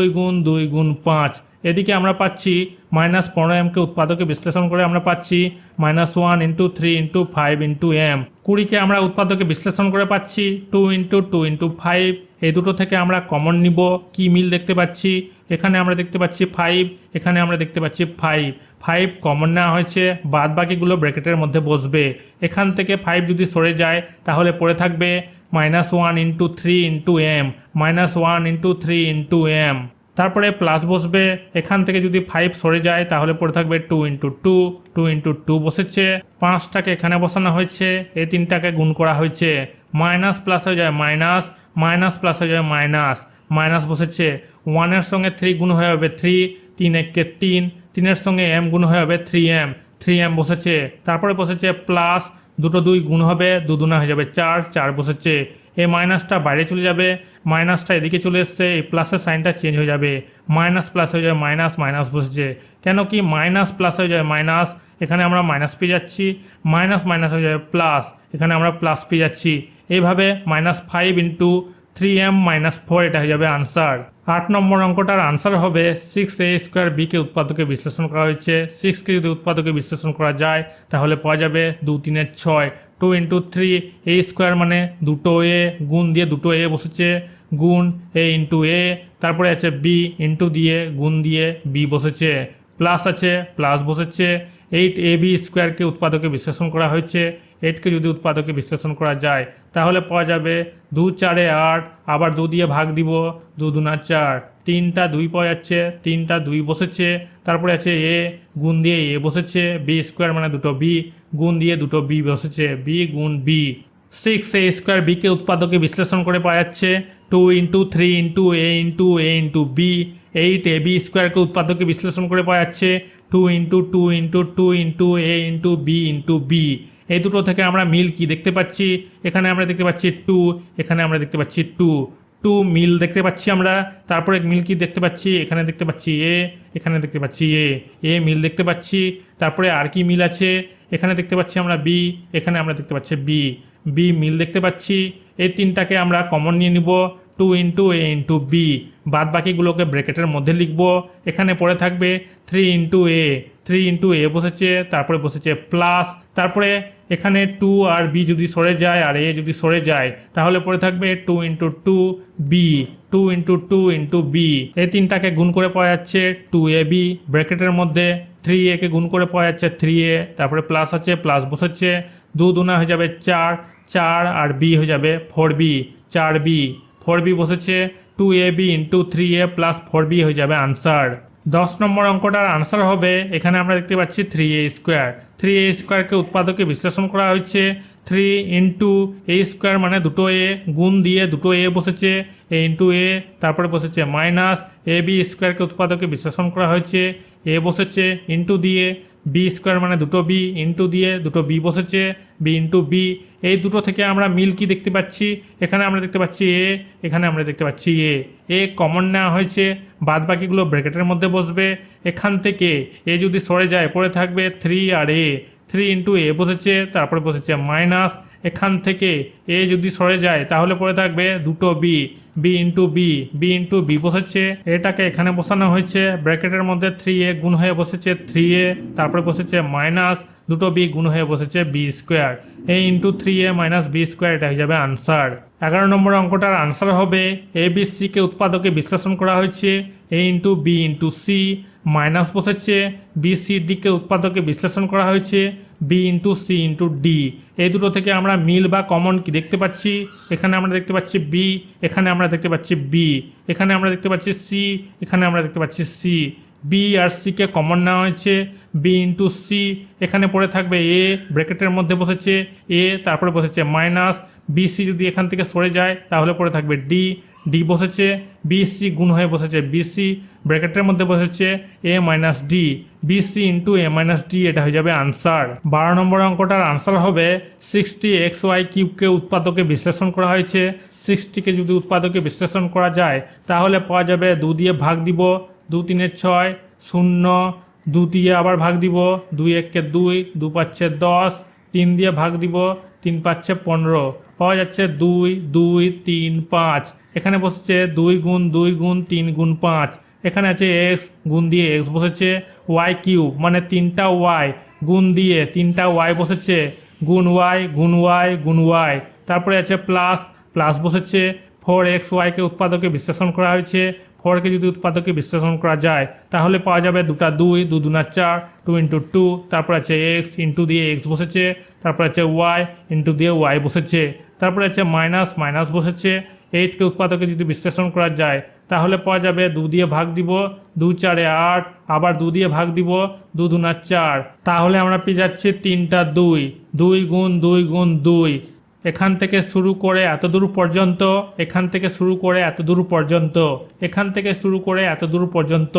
গুণ 5। এদিকে আমরা পাচ্ছি -15m কে উৎপাদকে বিশ্লেষণ করে আমরা পাচ্ছি -1 ইন্টু 3 ইন্টু 5 ইন্টু m। 20কে আমরা উৎপাদকে বিশ্লেষণ করে পাচ্ছি 2 ইন্টু 2 ইন্টু 5। এই দুটো থেকে আমরা কমন নিব, কি মিল দেখতে পাচ্ছি। এখানে আমরা দেখতে পাচ্ছি 5, এখানে আমরা দেখতে পাচ্ছি 5 কমন নেওয়া হয়েছে, বাদ বাকিগুলো ব্র্যাকেটের মধ্যে বসবে। এখান থেকে 5 যদি সরে যায় তাহলে পড়ে থাকবে -1 into 3 into m, -1 into 3 into m, তারপরে প্লাস বসবে। এখান থেকে যদি 5 সরে যায় তাহলে পড়ে থাকবে 2 ইন্টু 2 ইন্টু 2 বসেছে। 5টাকে এখানে বসানো হয়েছে, এই 3টাকে গুণ করা হয়েছে, মাইনাস প্লাস হয়ে যায় মাইনাস প্লাস হয়ে যায় মাইনাস বসেছে। 1 এর সঙ্গে 3 গুণ হয়ে হবে 3, 3 1 3, 3 এর সঙ্গে m গুণ হয়ে হবে 3m বসেছে, তারপরে বসেছে প্লাস, দুটো 2 গুণ হবে, 2 2 হয়ে যাবে 4 বসেছে। এই মাইনাসটা বাইরে চলে যাবে, মাইনাসটা এদিকে চলে এসছে, এই প্লাসের সাইনটা চেঞ্জ হয়ে যাবে, মাইনাস প্লাস হয়ে যাবে মাইনাস, মাইনাস বসেছে। কেন কি মাইনাস প্লাস হয়ে যাবে মাইনাস, এখানে আমরা মাইনাস পেয়ে যাচ্ছি, মাইনাস মাইনাস হয়ে যাবে প্লাস, এখানে আমরা প্লাস পেয়ে যাচ্ছি। এইভাবে -5 × 3m-4 এটা হয়ে যাবে আনসার। 8 নম্বর অঙ্কটার আনসার হবে 6a² b কে উৎপাদকে বিশ্লেষণ করা হয়েছে। 6 কে যদি উৎপাদকে বিশ্লেষণ করা যায় তাহলে পাওয়া যাবে 2 × 3 = 6, 2 × 3a² মানে দুটো a, গুণ দিয়ে দুটো a বসেছে, গুণ a × a, তারপরে আছে b ইন্টু দিয়ে গুণ দিয়ে b বসেছে, প্লাস আছে প্লাস বসেছে। 8ab² কে উৎপাদকে বিশ্লেষণ করা হয়েছে। 8 কে যদি উৎপাদকে বিশ্লেষণ করা যায় তাহলে পাওয়া যাবে 2 × 4 = 8, আবার 2 দিয়ে ভাগ দিব, 2 × 2 = 4, 3টা 2 পাওয়া যাচ্ছে, 3টা 2 বসেছে, তারপরে আছে a, গুণ দিয়ে a বসেছে, b² মানে দুটো b, গুণ দিয়ে দুটো b বসেছে, b গুণ b। 6a² b কে উৎপাদকে বিশ্লেষণ করে পাওয়া যাচ্ছে 2 × 3 × a × a × b। 8ab² কে উৎপাদকে বিশ্লেষণ করে পাওয়া যাচ্ছে 2 × 2 × 2 × a × b × b। এই দুটো থেকে আমরা মিল কি দেখতে পাচ্ছি, এখানে আমরা দেখতে পাচ্ছি 2, এখানে আমরা দেখতে পাচ্ছি 2 মিল দেখতে পাচ্ছি আমরা। তারপরে মিল কি দেখতে পাচ্ছি, এখানে দেখতে পাচ্ছি a, এখানে দেখতে পাচ্ছি a মিল দেখতে পাচ্ছি। তারপরে আর কি মিল আছে, এখানে দেখতে পাচ্ছি আমরা b, এখানে আমরা দেখতে পাচ্ছি b মিল দেখতে পাচ্ছি। এই তিনটাকে আমরা কমন নিয়ে নিব, 2 × a × b, বাদ বাকিগুলোকে ব্র্যাকেটের মধ্যে লিখব। এখানে পড়ে থাকবে 3 × a বসেছে, তারপরে বসেছে প্লাস, তারপরে এখানে 2 আর b যদি সরে যায় আর a যদি সরে যায় তাহলে পড়ে থাকবে 2 × 2b, 2 × 2 × b। এই তিনটাকে গুণ করে পাওয়া যাচ্ছে 2ab, ব্র্যাকেটের মধ্যে 3a কে গুণ করে পাওয়া যাচ্ছে 3a, তারপরে প্লাস আছে প্লাস বসেছে, 2 × 2 হয়ে যাবে 4, 4 আর b হয়ে যাবে 4b, 4b, 4b বসেছে, 2ab × 3a + 4b হয়ে যাবে আনসার। 10 নম্বর অঙ্কটার আনসার হবে, এখানে আমরা দেখতে পাচ্ছি 3a², 3a² কে উৎপাদকে বিশ্লেষণ করা হয়েছে। 3 × a² মানে দুটো a, গুণ দিয়ে দুটো a বসেছে, a × a, তারপরে বসেছে মাইনাস, ab² কে উৎপাদকে বিশ্লেষণ করা হয়েছে, a বসেছে ইন্টু দিয়ে b² মানে দুটো b, ইন্টু দিয়ে দুটো b বসেছে, b × b। এই দুটো থেকে আমরা মিল কি দেখতে পাচ্ছি, এখানে আমরা দেখতে পাচ্ছি a, এখানে আমরা দেখতে পাচ্ছি a কমন নেওয়া হয়েছে, বাদ বাকিগুলো ব্র্যাকেটের মধ্যে বসবে। এখান থেকে a যদি সরে যায় পড়ে থাকবে 3 আর a, 3 × a বসেছে, তারপরে বসেছে মাইনাস, এখান থেকে a যদি সরে যায় তাহলে পড়ে থাকবে দুটো b, b × b বসেছে, এটাকে এখানে বসানো হয়েছে, ব্র্যাকেটের মধ্যে 3a গুণ হয়ে বসেছে 3a, তারপরে বসেছে মাইনাস, দুটো b গুণ হয়ে বসেছে b², a × 3a - b² এটা হয়ে যাবে আনসার। 11 নম্বর অঙ্কটার আনসার হবে abc কে উৎপাদকে বিশ্লেষণ করা হয়েছে, a × b × c, মাইনাস বসেছে, bcd কে উৎপাদকে বিশ্লেষণ করা হয়েছে, b × c × d। এই দুটো থেকে আমরা মিল বা কমন কি দেখতে পাচ্ছি, এখানে আমরা দেখতে পাচ্ছি b, এখানে আমরা দেখতে পাচ্ছি b, এখানে আমরা দেখতে পাচ্ছি c, এখানে আমরা দেখতে পাচ্ছি c। b আর c কে কমন নেওয়া হয়েছে, b × c, এখানে পড়ে থাকবে a, ব্র্যাকেটের মধ্যে বসেছে a, তারপরে বসেছে মাইনাস, bc যদি এখান থেকে সরে যায় তাহলে পড়ে থাকবে d বসেছে, bc গুণ হয়ে বসেছে bc, ব্র্যাকেটের মধ্যে বসেছে a - d, bc × a - d এটা হয়ে যাবে আনসার। 12 নম্বর অঙ্কটার আনসার হবে 60xy³ কে উৎপাদকে বিশ্লেষণ করা হয়েছে। 60 কে যদি উৎপাদকে বিশ্লেষণ করা যায় তাহলে পাওয়া যাবে 2 দিয়ে ভাগ দিব, 2 × 3 = 6, 0, 2 দিয়ে আবার ভাগ দিব, 2 × 1 = 2, 2 × 5 = 10, 3 দিয়ে ভাগ দিব, 3 × 5 = 15, পাওয়া যাচ্ছে 2, 2, 3, 5। এখানে বসেছে 2 × 2 × 3 × 5, এখানে আছে x, গুণ দিয়ে x বসেছে, y³ মানে 3টা y, গুণ দিয়ে 3টা y বসেছে, গুণ y গুণ y গুণ y, তারপরে আছে প্লাস, প্লাস বসেছে। 4xy কে উৎপাদকে বিশ্লেষণ করা হয়েছে, 4 কে যদি উৎপাদকে বিশ্লেষণ করা যায় তাহলে পাওয়া যাবে 2টা 2, 2 × 2 = 4, 2 × 2, তারপর আছে x, ইন্টু দিয়ে x বসেছে, তারপর আছে y, ইন্টু দিয়ে y বসেছে, তারপরে আছে মাইনাস, মাইনাস বসেছে। 8 কে উৎপাদকে যদি বিশ্লেষণ করা যায় তাহলে পাওয়া যাবে 2 দিয়ে ভাগ দিব, 2 × 4 = 8, আবার 2 দিয়ে ভাগ দিব, 2 × 2 = 4, তাহলে আমরা পেয়ে যাচ্ছি 3টা 2, 2 × 2 × 2। এখান থেকে শুরু করে এত দূর পর্যন্ত, এখান থেকে শুরু করে এত দূর পর্যন্ত, এখান থেকে শুরু করে এত দূর পর্যন্ত,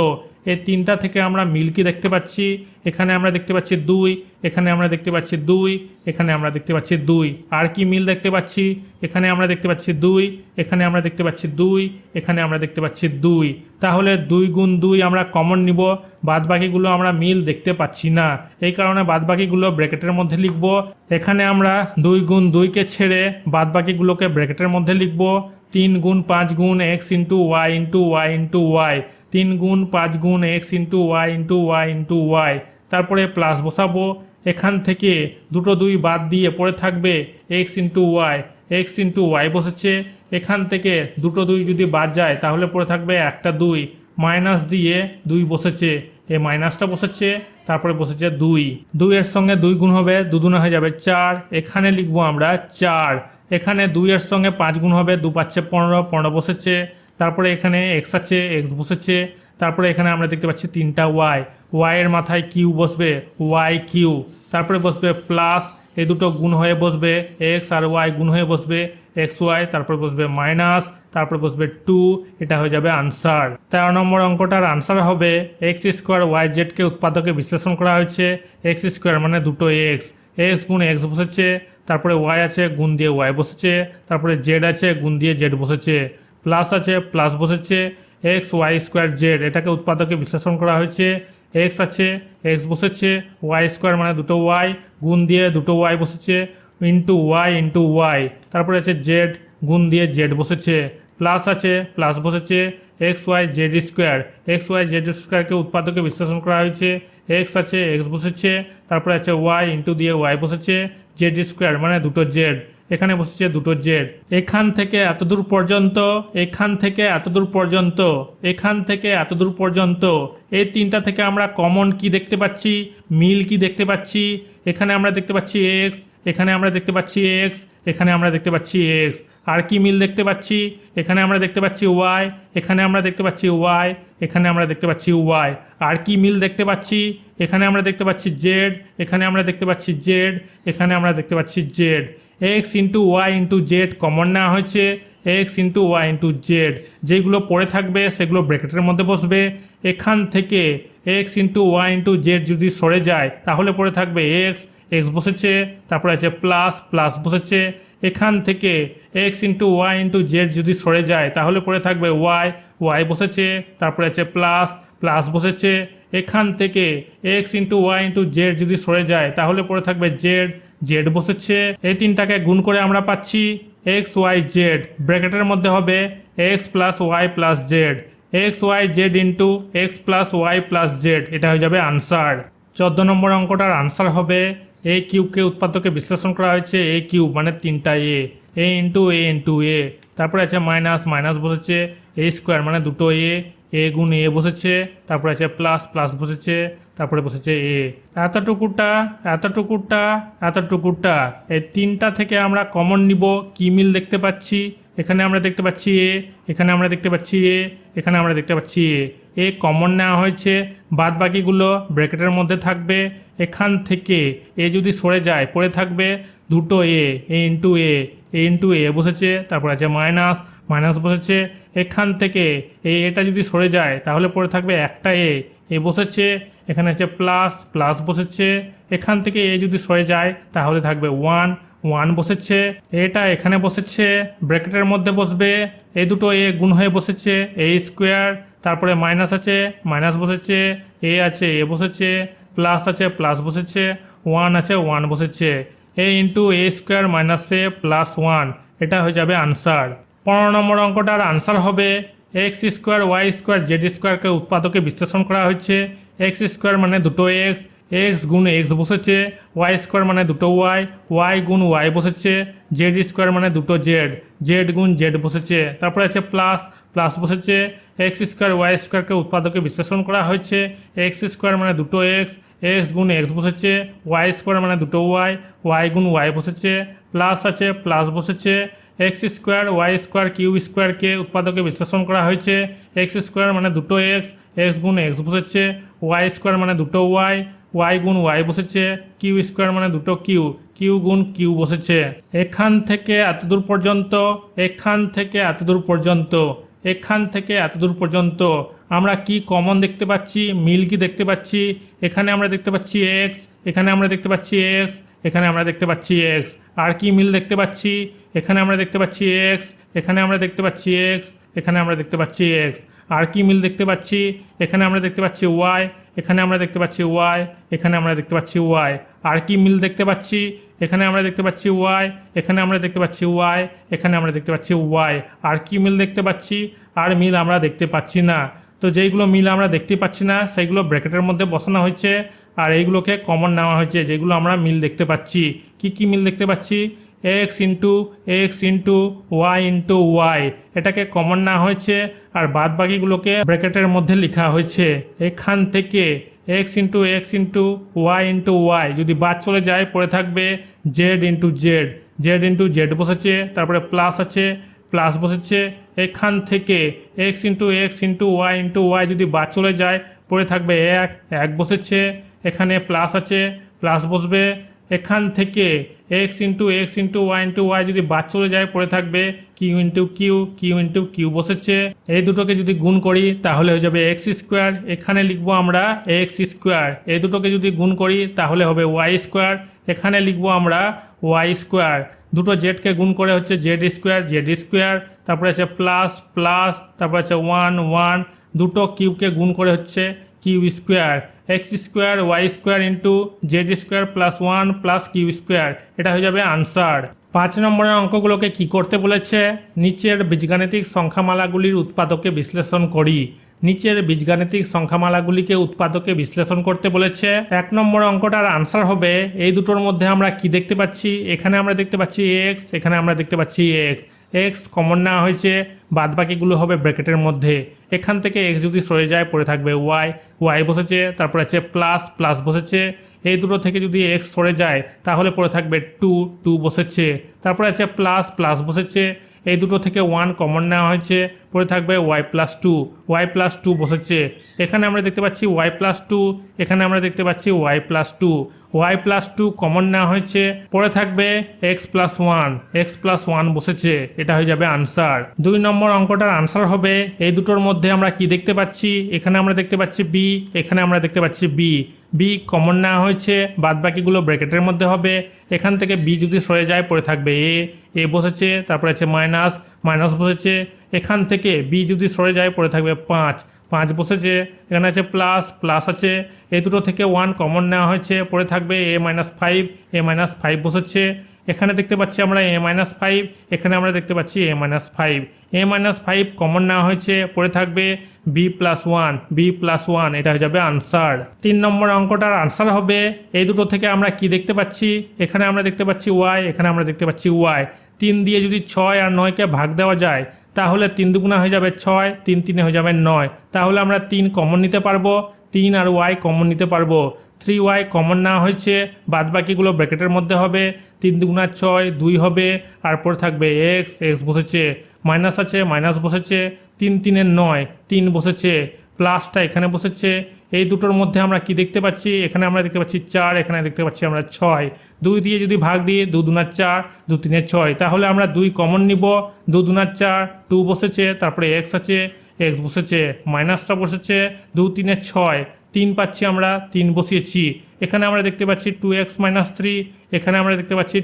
এই তিনটা থেকে আমরা মিল কি দেখতে পাচ্ছি? এখানে আমরা দেখতে পাচ্ছি 2, এখানে আমরা দেখতে পাচ্ছি 2, এখানে আমরা দেখতে পাচ্ছি 2। আর কি মিল দেখতে পাচ্ছি? এখানে আমরা দেখতে পাচ্ছি 2, এখানে আমরা দেখতে পাচ্ছি 2, এখানে আমরা দেখতে পাচ্ছি 2। তাহলে 2 গুণ 2 আমরা কমন নিব, বাদবাকিগুলো আমরা মিল দেখতে পাচ্ছি না, এই কারণে বাদবাকিগুলো ব্র্যাকেটের মধ্যে লিখব। এখানে আমরা 2 গুণ 2কে ছেড়ে বাদবাকিগুলোকে ব্র্যাকেটের মধ্যে লিখব। 3 গুণ 5 গুণ x into y into y into y, 3 গুণ 5 গুণ x into y into y into y, তারপরে প্লাস বসাবো। এখান থেকে দুটো 2 বাদ দিয়ে পড়ে থাকবে x into y, x into y বসেছে। এখান থেকে দুটো 2 যদি বাদ যায় তাহলে পড়ে থাকবে একটা 2, মাইনাস দিয়ে 2 বসেছে, এই মাইনাসটা বসেছে, তারপরে বসেছে 2। 2 এর সঙ্গে 2 গুণ হবে, 2 দুনা হয়ে যাবে 4, এখানে লিখবো আমরা 4। এখানে 2 এর সঙ্গে 5 গুণ হবে, 2 পাচ্ছে 15, 15 বসেছে। তারপরে এখানে x আছে, x বসেছে। তারপরে এখানে আমরা দেখতে পাচ্ছি 3টা y, y এর মাথায় কিউ বসবে, y কিউ। তারপরে বসবে প্লাস, এই দুটো গুণ হয়ে বসবে, x আর y গুণ হয়ে বসবে xy, তারপর বসবে মাইনাস, তারপর বসবে 2, এটা হয়ে যাবে আনসার। 13 নম্বর অঙ্কটার আনসার হবে x স্কোয়ার ওয়াই জেডকে উৎপাদকে বিশ্লেষণ করা হয়েছে। x স্কোয়ার মানে দুটো x গুণ x বসেছে, তারপরে y আছে গুণ দিয়ে y বসেছে, তারপরে z আছে গুণ দিয়ে z বসেছে, প্লাস আছে প্লাস বসেছে, x ওয়াই স্কোয়ার জেড এটাকে উৎপাদকে বিশ্লেষণ করা হয়েছে। x আছে, x বসেছে, ওয়াই স্কোয়ার মানে দুটো y গুণ দিয়ে দুটো y বসেছে, ইন্টু ওয়াই, তারপরে আছে জেড গুণ দিয়ে জেড বসেছে, প্লাস আছে প্লাস বসেছে, এক্স ওয়াই জেড স্কোয়ারকে উৎপাদকে বিশ্লেষণ করা হয়েছে। এক্স আছে, এক্স বসেছে, তারপরে আছে ওয়াই ইন্টু দিয়ে ওয়াই বসেছে, জেড স্কোয়ার মানে দুটো জেড, এখানে বসেছে দুটো জেড। এখান থেকে এতদূর পর্যন্ত, এখান থেকে এতদূর পর্যন্ত, এখান থেকে এতদূর পর্যন্ত, এই তিনটা থেকে আমরা কমন কি দেখতে পাচ্ছি, মিল কি দেখতে পাচ্ছি? এখানে আমরা দেখতে পাচ্ছি এক্স, এখানে আমরা দেখতে পাচ্ছি এক্স, এখানে আমরা দেখতে পাচ্ছি এক্স। আর কি মিল দেখতে পাচ্ছি? এখানে আমরা দেখতে পাচ্ছি ওয়াই, এখানে আমরা দেখতে পাচ্ছি ওয়াই, এখানে আমরা দেখতে পাচ্ছি ওয়াই। আর কি মিল দেখতে পাচ্ছি? এখানে আমরা দেখতে পাচ্ছি জেড, এখানে আমরা দেখতে পাচ্ছি জেড, এখানে আমরা দেখতে পাচ্ছি z. X into y into z common নেওয়া হয়েছে, x into y into z, যেগুলো পড়ে থাকবে সেগুলো ব্র্যাকেটের মধ্যে বসবে। এখান থেকে x into y into z যদি সরে যায় তাহলে পড়ে থাকবে এক্স, এক্স বসেছে, তারপরে আছে প্লাস, প্লাস বসেছে। এখান থেকে x into y into z যদি সরে যায় তাহলে পড়ে থাকবে ওয়াই, ওয়াই বসেছে, তারপরে আছে প্লাস, প্লাস বসেছে। এখান থেকে x into y into z যদি সরে যায় তাহলে পড়ে থাকবে জেড, জেড বসেছে। এই তিনটাকে গুণ করে আমরা পাচ্ছি এক্স ওয়াই জেড, ব্র্যাকেটের মধ্যে হবে x plus y plus z, x y z into x plus y plus z, এটা হয়ে যাবে আনসার। 14 নম্বর অঙ্কটার আনসার হবে এ কিউবকে উৎপাদকে বিশ্লেষণ করা হয়েছে, এ কিউব মানে 3টা এ ইন্টু এ, তারপরে আছে মাইনাস, মাইনাস বসেছে, এ স্কোয়ার মানে দুটো এ গুণ এ বসেছে, তারপরে আছে প্লাস, প্লাস বসেছে, তারপরে বসেছে এ। এতটুকুটা, এতটুকুটা, এতটুকুটা, এই তিনটা থেকে আমরা কমন নিব। কি মিল দেখতে পাচ্ছি? এখানে আমরা দেখতে পাচ্ছি এখানে আমরা দেখতে পাচ্ছি এখানে আমরা দেখতে পাচ্ছি এ কমন নেওয়া হয়েছে, বাদ বাকিগুলো ব্র্যাকেটের মধ্যে থাকবে। এখান থেকে এ যদি সরে যায় পড়ে থাকবে দুটো এ ইন্টু এ বসেছে, তারপর আছে মাইনাস, মাইনাস বসেছে। এখান থেকে এটা যদি সরে যায় তাহলে পড়ে থাকবে একটা এ বসেছে, এখানে আছে প্লাস, প্লাস বসেছে। এখান থেকে এ যদি সরে যায় তাহলে থাকবে ওয়ান বসেছে, এটা এখানে বসেছে, ব্র্যাকেটের মধ্যে বসবে। এই দুটো এ গুণ হয়ে বসেছে, এ স্কোয়ার, তারপরে মাইনাস আছে, মাইনাস বসেছে, এ আছে এ বসেছে, প্লাস আছে প্লাস বসেছে, ওয়ান আছে ওয়ান বসেছে। A into A square minus A plus one, এটা হয়ে যাবে আনসার। 15 নম্বর অঙ্কটার আনসার হবে X square Y square Z স্কোয়ারকে উৎপাদকে বিশ্লেষণ করা হয়েছে। এক্স স্কোয়ার মানে দুটো এক্স, এক্স গুণ এক্স বসেছে, ওয়াই স্কোয়ার মানে দুটো ওয়াই, ওয়াই গুণ ওয়াই বসেছে, জেড স্কোয়ার মানে দুটো জেড, জেড গুণ জেড বসেছে, তারপরে আছে প্লাস, প্লাস বসেছে। এক্স স্কোয়ার ওয়াই স্কোয়ারকে উৎপাদকে বিশ্লেষণ করা হয়েছে। এক্স স্কোয়ার মানে দুটো এক্স, এক্স গুণ এক্স বসেছে, ওয়াই স্কোয়ার মানে দুটো ওয়াই, ওয়াই গুণ ওয়াই বসেছে, প্লাস আছে প্লাস বসেছে। X square Y square cube স্কোয়ারকে উৎপাদকে বিশ্লেষণ করা হয়েছে। এক্স স্কোয়ার মানে দুটো এক্স, এক্স গুণ এক্স বসেছে, ওয়াই স্কোয়ার মানে দুটো ওয়াই, ওয়াই গুণ ওয়াই বসেছে, কিউ স্কোয়ার মানে দুটো কিউ, কিউ গুণ কিউ বসেছে। এখান থেকে এতদূর পর্যন্ত, এখান থেকে এতদূর পর্যন্ত, এখান থেকে এতদূর পর্যন্ত আমরা কি কমন দেখতে পাচ্ছি, মিল কি দেখতে পাচ্ছি। এখানে আমরা দেখতে পাচ্ছি এক্স, এখানে আমরা দেখতে পাচ্ছি এক্স, এখানে আমরা দেখতে পাচ্ছি এক্স। আর কি মিল দেখতে পাচ্ছি, এখানে আমরা দেখতে পাচ্ছি এক্স, এখানে আমরা দেখতে পাচ্ছি এক্স, এখানে আমরা দেখতে পাচ্ছি এক্স। আর কি মিল দেখতে পাচ্ছি, এখানে আমরা দেখতে পাচ্ছি ওয়াই, এখানে আমরা দেখতে পাচ্ছি ওয়াই, এখানে আমরা দেখতে পাচ্ছি ওয়াই। আর কি মিল দেখতে পাচ্ছি, এখানে আমরা দেখতে পাচ্ছি ওয়াই, এখানে আমরা দেখতে পাচ্ছি ওয়াই, এখানে আমরা দেখতে পাচ্ছি ওয়াই। আর কি মিল দেখতে পাচ্ছি, আর মিল আমরা দেখতে পাচ্ছি না। তো যেইগুলো মিল আমরা দেখতে পাচ্ছি না সেইগুলো ব্র্যাকেটের মধ্যে বসানো হয়েছে, আর এইগুলোকে কমন নেওয়া হয়েছে যেগুলো আমরা মিল দেখতে পাচ্ছি। কি কি মিল দেখতে পাচ্ছি, x into y into y, এটাকে কমন নেওয়া হয়েছে, আর বাদ বাকিগুলোকে ব্র্যাকেটের মধ্যে লেখা হয়েছে। এখান থেকে এক্স ইন্টু ওয়াই যদি বাদ চলে যায় পড়ে থাকবে জেড ইন্টু জেড বসেছে, তারপরে প্লাস আছে, প্লাস বসেছে। এখান থেকে এক্স ইন্টু ওয়াই যদি বাদ চলে যায় পড়ে থাকবে এক বসেছে, এখানে প্লাস আছে, প্লাস বসবে। এখান থেকে এক্স ইন্টু ওয়াই যদি বাদ চলে যায় পড়ে থাকবে কিউ ইন্টু কিউ বসেছে। এই দুটোকে যদি গুণ করি তাহলে হয়ে যাবে এক্স স্কোয়ার, এখানে লিখবো আমরা এক্স স্কোয়ার। এই দুটোকে যদি গুণ করি তাহলে হবে ওয়াই স্কোয়ার, এখানে লিখবো আমরা ওয়াই স্কোয়ার। দুটো জেডকে গুণ করে হচ্ছে জেড স্কোয়ার, তারপরে আছে প্লাস, তারপরে আছে ওয়ান। দুটো কিউকে গুণ করে হচ্ছে q square, x square Y square into z square plus 1 plus q square. এটা হয়ে যাবে আনসার। 5 নম্বরের অঙ্কগুলোকে কি করতে বলেছে, নিচের বীজগাণিতিক সংখ্যামালাগুলির উৎপাদকে বিশ্লেষণ করি। নিচের বীজগাণিতিক সংখ্যামালাগুলিকে উৎপাদকে বিশ্লেষণ করতে বলেছে। 1 নম্বর অঙ্কটার আনসার হবে এই দুটোর মধ্যে আমরা কি দেখতে পাচ্ছি, এখানে আমরা দেখতে পাচ্ছি এক্স, এখানে আমরা দেখতে পাচ্ছি এক্স কমন নেওয়া হয়েছে, বাদ বাকিগুলো হবে ব্র্যাকেটের মধ্যে। এখান থেকে এক্স যদি সরে যায় পড়ে থাকবে ওয়াই বসেছে, তারপর আছে প্লাস বসেছে। এই দুটো থেকে যদি এক্স সরে যায় তাহলে পড়ে থাকবে টু বসেছে, তারপরে আছে প্লাস বসেছে। এই দুটো থেকে 1 কমন নেওয়া হয়েছে, পড়ে থাকবে ওয়াই প্লাস টু বসেছে। এখানে আমরা দেখতে পাচ্ছি ওয়াই+2, এখানে আমরা দেখতে পাচ্ছি ওয়াই+2 কমন নেওয়া হয়েছে, পড়ে থাকবে x+1 বসেছে। এটা হয়ে যাবে আনসার। 2 নম্বর অঙ্কটার আনসার হবে এই দুটোর মধ্যে আমরা কি দেখতে পাচ্ছি, এখানে আমরা দেখতে পাচ্ছি বি, এখানে আমরা দেখতে পাচ্ছি বি কমন নেওয়া হয়েছে, বাদ বাকিগুলো ব্র্যাকেটের মধ্যে হবে। এখান থেকে বি যদি সরে যায় পড়ে থাকবে এ বসেছে, তারপরে আছে মাইনাস বসেছে। এখান থেকে বি যদি সরে যায় পড়ে থাকবে 5 বসেছে। এখানে আছে প্লাস আছে, এই দুটো থেকে 1 কমন নেওয়া হয়েছে, পড়ে থাকবে a-5 বসেছে। এখানে দেখতে পাচ্ছি আমরা a-5, এখানে আমরা দেখতে পাচ্ছি a-5 কমন নেওয়া হয়েছে, পড়ে থাকবে b+1 এটা হয়ে যাবে আনসার। 3 নম্বর অঙ্কটার আনসার হবে এই দুটো থেকে আমরা কি দেখতে পাচ্ছি, এখানে আমরা দেখতে পাচ্ছি ওয়াই, এখানে আমরা দেখতে পাচ্ছি ওয়াই। 3 দিয়ে যদি 6 আর 9কে ভাগ দেওয়া যায় তাহলে 3 দুগুণা হয়ে যাবে 6, 3 3 হয়ে যাবে 9। তাহলে আমরা 3 কমন নিতে পারবো, 3 আর ওয়াই কমন নিতে পারবো। 3y কমন নেওয়া হয়েছে, বাদ বাকিগুলো ব্র্যাকেটের মধ্যে হবে। 3 দুগুণা 6, 2 হবে, আর পরে থাকবে এক্স বসেছে, মাইনাস আছে, মাইনাস বসেছে। 3 3 9, 3 বসেছে, প্লাসটা এখানে বসেছে। এই দুটোর মধ্যে আমরা কি দেখতে পাচ্ছি, এখানে আমরা দেখতে পাচ্ছি 4, এখানে দেখতে পাচ্ছি আমরা 6। 2 দিয়ে যদি ভাগ দিই 2 দুনা 4, 2 3 6, তাহলে আমরা 2 কমন নিব। 2 দুনা 4, 2 বসেছে, তারপরে এক্স আছে, এক্স বসেছে, মাইনাসটা বসেছে। 2 3 6, 3 পাচ্ছি আমরা, 3 বসিয়েছি। এখানে আমরা দেখতে পাচ্ছি 2x-3, এখানে আমরা দেখতে পাচ্ছি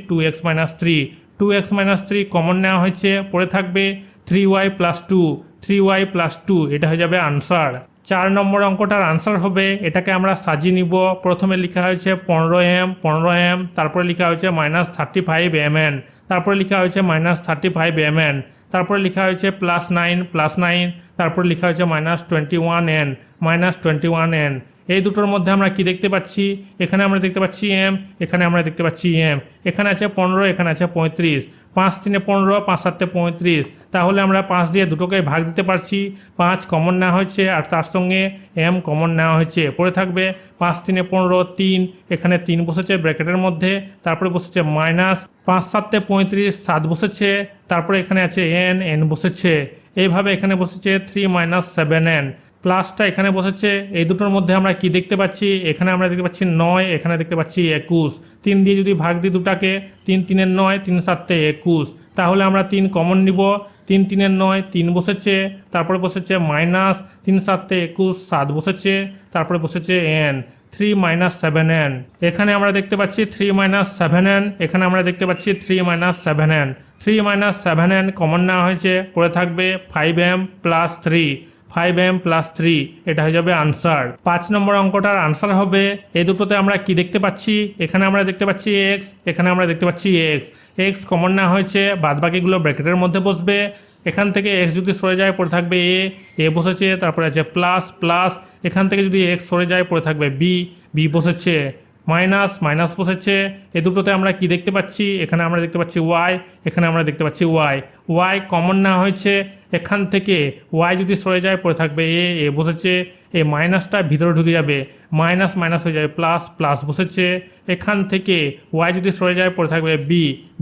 2x-3 কমন নেওয়া হয়েছে, পড়ে থাকবে 3y+2 এটা হয়ে যাবে আনসার। 4 নম্বর অঙ্কটার আনসার হবে, এটাকে আমরা সাজিয়ে নিব। প্রথমে লেখা হয়েছে 15m, তারপরে লেখা হয়েছে -35mn, তারপরে লেখা হয়েছে -35mn, তারপরে লেখা হয়েছে +9, তারপরে লেখা হয়েছে -21n। এই দুটোর মধ্যে আমরা কি দেখতে পাচ্ছি, এখানে আমরা দেখতে পাচ্ছি m, এখানে আমরা দেখতে পাচ্ছি m। এখানে আছে 15, এখানে আছে 35। 5 3 15, 5 7 35। তাহলে আমরা 5 দিয়ে দুটোকে ভাগ দিতে পারছি। 5 কমন নেওয়া হয়েছে, আর তার সঙ্গে m কমন নেওয়া হয়েছে, পড়ে থাকবে 5 3 15, 3। এখানে 3 বসেছে ব্র্যাকেটের মধ্যে, তারপরে বসেছে মাইনাস। 5 7 35, 7 বসেছে, তারপরে এখানে আছে n বসেছে। এইভাবে এখানে বসেছে 3 - 7n। প্লাসটা এখানে বসেছে। এই দুটোর মধ্যে আমরা কি দেখতে পাচ্ছি, এখানে আমরা দেখতে পাচ্ছি 9, এখানে দেখতে পাচ্ছি 21। 3 দিয়ে যদি ভাগ দিই দুটাকে, 3 3 9, 3 7 21। তাহলে আমরা 3 কমন নিব। তিন তিনের 9, 3 বসেছে, তারপরে বসেছে মাইনাস 3 7 21, 7 বসেছে, তারপরে বসেছে n 3 - 7n। এখানে আমরা দেখতে পাচ্ছি 3 - 7n, এখানে আমরা দেখতে পাচ্ছি 3 - 7n। 3 - 7n কমন নেওয়া হয়েছে, পড়ে থাকবে 5m + 3, 5m + 3, এটা হয়ে যাবে আনসার। 5 নম্বর অঙ্কটার আনসার হবে, এই দুটোতে আমরা কি দেখতে পাচ্ছি, এখানে আমরা দেখতে পাচ্ছি x, এখানে আমরা দেখতে পাচ্ছি x। x কমন নেওয়া হয়েছে, বাদবাকিগুলো ব্র্যাকেটের মধ্যে বসবে। এখান থেকে x যদি সরে যায় পড়ে থাকবে a বসেছে, তারপরে আছে প্লাস প্লাস, এখান থেকে যদি x সরে যায় পড়ে থাকবে b বসেছে, মাইনাস মাইনাস বসেছে। এ দুটোতে আমরা কি দেখতে পাচ্ছি, এখানে আমরা দেখতে পাচ্ছি y, এখানে আমরা দেখতে পাচ্ছি y কমন নেওয়া হয়েছে, এখান থেকে y যদি সরে যায় পড়ে থাকবে a বসেছে, এই মাইনাসটা ভিতরে ঢুকে যাবে, মাইনাস মাইনাস হয়ে যাবে প্লাস প্লাস বসেছে। এখান থেকে y যদি সরে যায় পড়ে থাকবে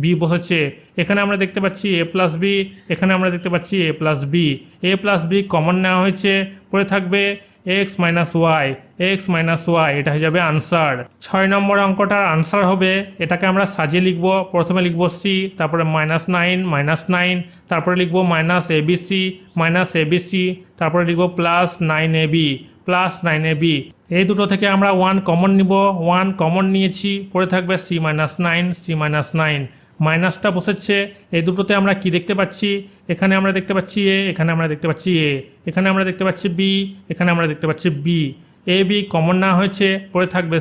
b বসেছে, এখানে আমরা দেখতে পাচ্ছি a + b, এখানে আমরা দেখতে পাচ্ছি a + b, a + b common নেওয়া হয়েছে, পড়ে থাকবে x - y, এটা হয়ে যাবে আনসার। 6 নম্বর অঙ্কটার আনসার হবে, এটাকে আমরা সাজিয়ে লিখব। প্রথমে লিখব c, তারপরে -9, তারপরে লিখব -abc, তারপরে লিখব +9ab। এই দুটো থেকে আমরা 1 কমন নিব, 1 কমন নিয়েছি, পড়ে থাকবে c - 9, মাইনাসটা বসেছে। এই দুটোতে আমরা কি দেখতে পাচ্ছি, এখানে আমরা দেখতে পাচ্ছি a, এখানে আমরা দেখতে পাচ্ছি a, এখানে আমরা দেখতে পাচ্ছি b, এখানে আমরা দেখতে পাচ্ছি b। এ বি কমন না হয়েছে, পড়ে থাকবে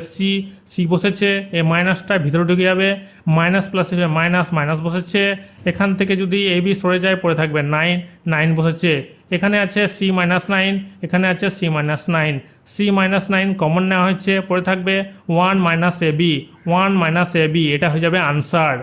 সি বসেছে, এই মাইনাসটা ভিতরে ঢুকে যাবে, মাইনাস প্লাস মাইনাস মাইনাস বসেছে। এখান থেকে যদি এ বি সরে যায় পড়ে থাকবে 9 বসেছে। এখানে আছে c-9, এখানে আছে c-9 কমন নেওয়া হয়েছে, পড়ে থাকবে 1 - ab, এটা হয়ে যাবে আনসার।